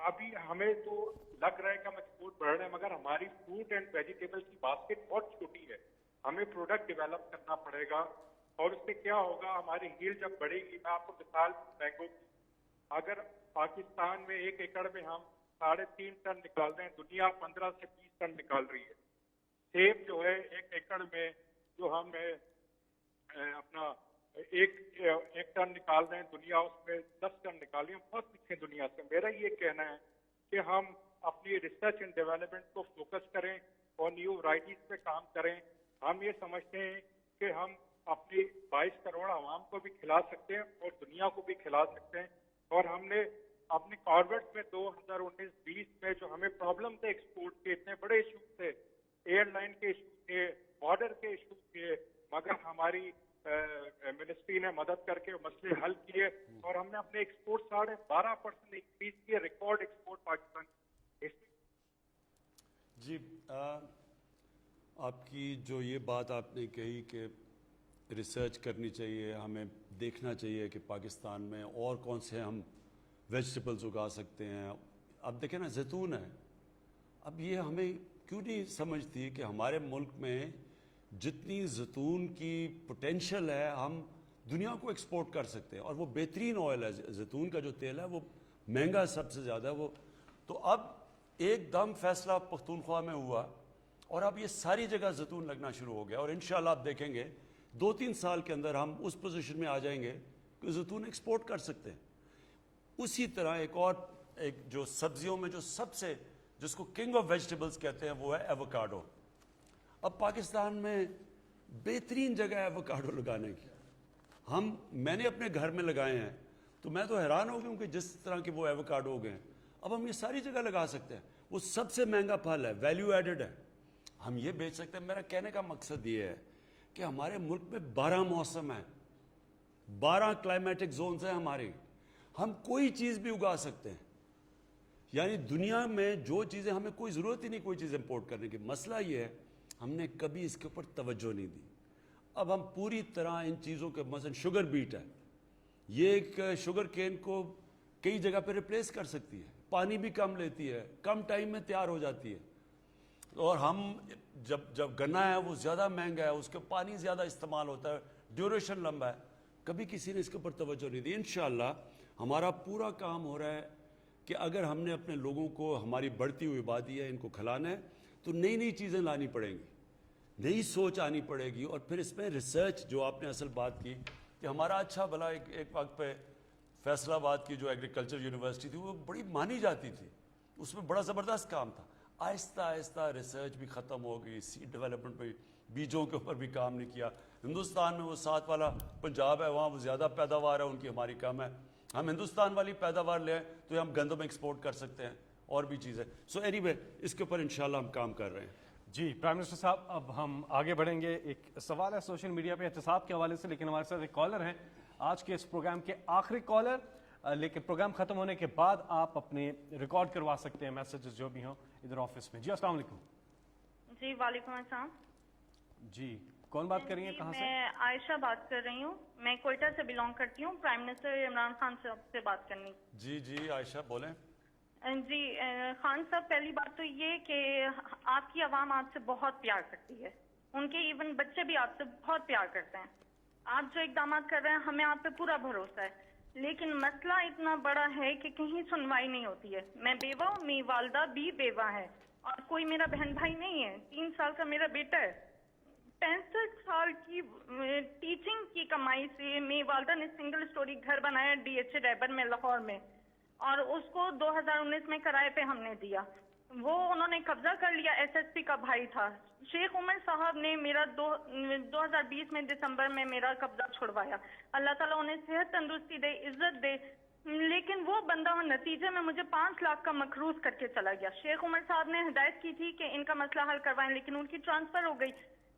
ابھی ہمیں تو لگ رہا ہے کہ ہم ایکسپورٹ بڑھ رہے ہیں، مگر ہماری فروٹ اینڈ ویجیٹیبل کی باسکٹ بہت چھوٹی ہے. ہمیں پروڈکٹ ڈیولپ کرنا پڑے گا، اور اس سے کیا ہوگا، ہماری ہیل جب بڑھے گی. میں آپ کو مثال مینگو کی، اگر پاکستان میں 1 ایکڑ میں ہم 3.5 ٹن نکال رہے ہیں، دنیا 15 سے 20 ٹن نکال رہی ہے. سیب جو ہے 1 ایکڑ میں جو ہم اپنا 1 ٹن نکال رہے ہیں، دنیا اس میں 10 ٹن نکال رہی ہے. بہت پیچھے دنیا سے. میرا یہ کہنا ہے کہ ہم اپنی ریسرچ اینڈ ڈیولپمنٹ کو فوکس کریں اور نیو ورائٹیز پہ کام کریں. ہم یہ سمجھتے ہیں کہ ہم اپنی 22 کروڑ عوام کو بھی کھلا سکتے ہیں اور دنیا کو بھی کھلا سکتے ہیں. اور ہم نے اپنے کاربیٹ میں 2019-20 میں جو ہمیں پرابلم تھے ایکسپورٹ کے، اتنے بڑے ایشو تھے، ایئر لائن کے ایشو تھے، بارڈر کے ایشو تھے، مگر ہماری منسٹری نے مدد کر کے مسئلے حل کیے اور ہم نے اپنے ایکسپورٹ 12.5% انکریز کیے، ریکارڈ ایکسپورٹ پاکستان. جی آپ کی جو یہ بات آپ نے کہی کہ ریسرچ کرنی چاہیے، ہمیں دیکھنا چاہیے کہ پاکستان میں اور کون سے ہم ویجیٹیبلز اگا سکتے ہیں. اب دیکھیں نا زیتون ہے، اب یہ ہمیں کیوں نہیں سمجھتی کہ ہمارے ملک میں جتنی زیتون کی پوٹینشیل ہے ہم دنیا کو ایکسپورٹ کر سکتے ہیں، اور وہ بہترین آئل ہے. زیتون کا جو تیل ہے وہ مہنگا سب سے زیادہ ہے وہ. تو اب ایک دم فیصلہ پختونخوا میں ہوا اور اب یہ ساری جگہ زیتون لگنا شروع ہو گیا، اور انشاءاللہ آپ دیکھیں گے 2-3 سال کے اندر ہم اس پوزیشن میں آ جائیں گے کہ زیتون ایکسپورٹ کر سکتے ہیں. اسی طرح ایک جو سبزیوں میں جو سب سے جس کو کنگ آف ویجیٹیبلز کہتے ہیں وہ ہے ایووکاڈو. اب پاکستان میں بہترین جگہ ہے ایووکاڈو لگانے کی. میں نے اپنے گھر میں لگائے ہیں تو میں تو حیران ہو گیا ہوں کہ جس طرح کے وہ ایووکاڈو ہو گئے ہیں. اب ہم یہ ساری جگہ لگا سکتے ہیں. وہ سب سے مہنگا پھل ہے، ویلیو ایڈڈ ہے، ہم یہ بیچ سکتے ہیں. میرا کہنے کا مقصد یہ ہے کہ ہمارے ملک میں 12 موسم ہیں، 12 کلائمیٹک زونز ہیں ہمارے. ہم کوئی چیز بھی اگا سکتے ہیں. یعنی دنیا میں جو چیزیں ہمیں کوئی ضرورت ہی نہیں کوئی چیز امپورٹ کرنے کی. مسئلہ یہ ہے ہم نے کبھی اس کے اوپر توجہ نہیں دی. اب ہم پوری طرح ان چیزوں کے، مثلا شوگر بیٹ ہے، یہ ایک شوگر کین کو کئی جگہ پہ ریپلیس کر سکتی ہے، پانی بھی کم لیتی ہے، کم ٹائم میں تیار ہو جاتی ہے. اور ہم جب گنا ہے وہ زیادہ مہنگا ہے، اس کے پانی زیادہ استعمال ہوتا ہے، ڈیوریشن لمبا ہے. کبھی کسی نے اس کے اوپر توجہ نہیں دی. انشاءاللہ ہمارا پورا کام ہو رہا ہے کہ اگر ہم نے اپنے لوگوں کو، ہماری بڑھتی ہوئی آبادی ہے، ان کو کھلانا ہے تو نئی نئی چیزیں لانی پڑیں گی، نئی سوچ آنی پڑے گی. اور پھر اس میں ریسرچ، جو آپ نے اصل بات کی کہ ہمارا اچھا بھلا ایک وقت پہ فیصل آباد کی جو ایگریکلچر یونیورسٹی تھی وہ بڑی مانی جاتی تھی، اس میں بڑا زبردست کام تھا. آہستہ آہستہ ریسرچ بھی ختم ہو گئی، سیڈ ڈیولپمنٹ پہ، بیجوں کے اوپر بھی کام نہیں کیا. ہندوستان میں وہ ساتھ والا پنجاب ہے، وہاں وہ زیادہ پیداوار ہے ان کی، ہماری کم ہے. ہم ہندوستان والی پیداوار لیں تو ہم گندم ایکسپورٹ کر سکتے ہیں اور بھی چیزیں. سو اینی وے اس کے اوپر انشاءاللہ ہم کام کر رہے ہیں. جی پرائم منسٹر صاحب، اب ہم آگے بڑھیں گے. ایک سوال ہے سوشل میڈیا پہ احتساب کے حوالے سے، لیکن ہمارے ساتھ ایک کالر ہیں آج کے اس پروگرام کے آخری کالر. لیکن پروگرام ختم ہونے کے بعد آپ اپنے ریکارڈ کروا سکتے ہیں میسیجز جو بھی ہوں ادھر آفس میں. جی السلام علیکم. جی وعلیکم السلام. جی کون بات کر رہی ہیں، کہاں سے؟ میں عائشہ بات کر رہی ہوں، میں کوئٹہ سے بلانگ کرتی ہوں. پرائم منسٹر عمران خان صاحب سے بات کرنی. جی عائشہ بولیں. جی خان صاحب، پہلی بات تو یہ کہ آپ کی عوام آپ سے بہت پیار کرتی ہے، ان کے ایون بچے بھی آپ سے بہت پیار کرتے ہیں. آپ جو اقدامات کر رہے ہیں ہمیں آپ پہ پورا بھروسہ ہے، لیکن مسئلہ اتنا بڑا ہے کہ کہیں سنوائی نہیں ہوتی ہے. میں بیوہ ہوں، میری والدہ بھی بیوہ ہے اور کوئی میرا بہن بھائی نہیں ہے. 3 سال کا میرا بیٹا ہے. 65 سال کی ٹیچنگ کی کمائی سے میری والدہ نے سنگل سٹوری گھر بنایا DH ریبر میں لاہور میں، اور اس کو 2019 میں کرائے پہ ہم نے دیا. وہ انہوں نے قبضہ کر لیا. SSP کا بھائی تھا شیخ عمر صاحب نے میرا 2020 میں دسمبر میں میرا قبضہ چھڑوایا. اللہ تعالیٰ انہیں صحت تندرستی دے، عزت دے. لیکن وہ بندہ نتیجے میں مجھے 5 لاکھ کا مقروض کر کے چلا گیا. شیخ عمر صاحب نے ہدایت کی تھی کہ ان کا مسئلہ حل کروائیں، لیکن ان کی ٹرانسفر ہو گئی.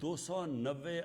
290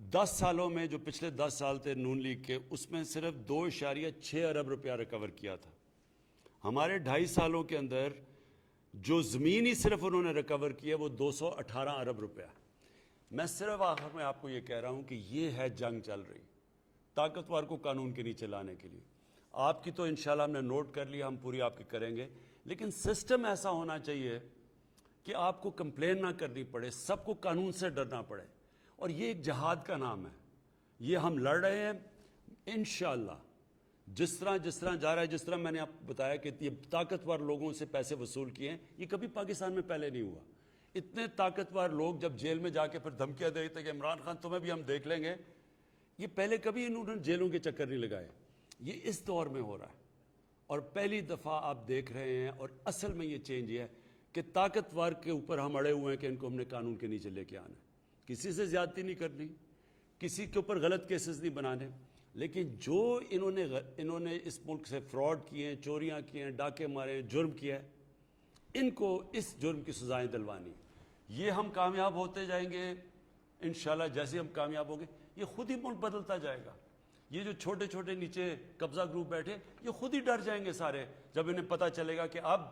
10 سالوں میں جو پچھلے 10 سال تھے نون لیگ کے، اس میں صرف 2.6 ارب روپیہ ریکور کیا تھا. ہمارے 2.5 سالوں کے اندر جو زمین ہی صرف انہوں نے ریکور کیا وہ 218 ارب روپیہ. میں صرف آخر میں آپ کو یہ کہہ رہا ہوں کہ یہ ہے جنگ چل رہی طاقتور کو قانون کے نیچے لانے کے لیے. آپ کی تو انشاءاللہ ہم نے نوٹ کر لیا، ہم پوری آپ کی کریں گے، لیکن سسٹم ایسا ہونا چاہیے کہ آپ کو کمپلین نہ کرنی پڑے، سب کو قانون سے ڈرنا پڑے. اور یہ ایک جہاد کا نام ہے، یہ ہم لڑ رہے ہیں انشاءاللہ. جس طرح جا رہا ہے، جس طرح میں نے آپ کو بتایا کہ یہ طاقتور لوگوں سے پیسے وصول کیے ہیں، یہ کبھی پاکستان میں پہلے نہیں ہوا. اتنے طاقتور لوگ جب جیل میں جا کے پھر دھمکیاں دے دیتے کہ عمران خان تمہیں بھی ہم دیکھ لیں گے، یہ پہلے کبھی انہوں نے جیلوں کے چکر نہیں لگائے. یہ اس دور میں ہو رہا ہے اور پہلی دفعہ آپ دیکھ رہے ہیں. اور اصل میں یہ چینج یہ ہے کہ طاقتور کے اوپر ہم اڑے ہوئے ہیں کہ ان کو ہم نے قانون کے نیچے لے کے آنا ہے. کسی سے زیادتی نہیں کرنی، کسی کے اوپر غلط کیسز نہیں بنانے، لیکن جو انہوں نے اس ملک سے فراڈ کیے ہیں، چوریاں کی ہیں، ڈاکے مارے ہیں، جرم کیا ہے، ان کو اس جرم کی سزائیں دلوانی. یہ ہم کامیاب ہوتے جائیں گے انشاءاللہ. جیسے ہم کامیاب ہوں گے یہ خود ہی ملک بدلتا جائے گا. یہ جو چھوٹے چھوٹے نیچے قبضہ گروپ بیٹھے یہ خود ہی ڈر جائیں گے سارے جب انہیں پتہ چلے گا کہ اب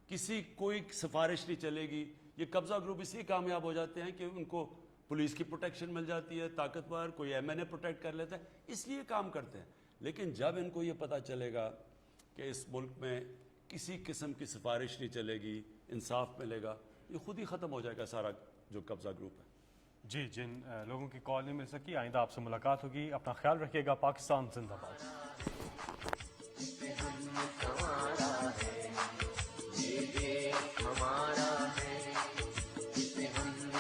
کسی کوئی سفارش نہیں چلے گی. یہ قبضہ گروپ اس لیے کامیاب ہو جاتے ہیں کہ ان کو پولیس کی پروٹیکشن مل جاتی ہے، طاقتور کوئی MNA پروٹیکٹ کر لیتا ہے، اس لیے کام کرتے ہیں. لیکن جب ان کو یہ پتہ چلے گا کہ اس ملک میں کسی قسم کی سفارش نہیں چلے گی، انصاف ملے گا، یہ خود ہی ختم ہو جائے گا سارا جو قبضہ گروپ ہے. جی، جن لوگوں کی کال نہیں مل سکی، آئندہ آپ سے ملاقات ہوگی. اپنا خیال رکھیے گا. پاکستان زندہ باد.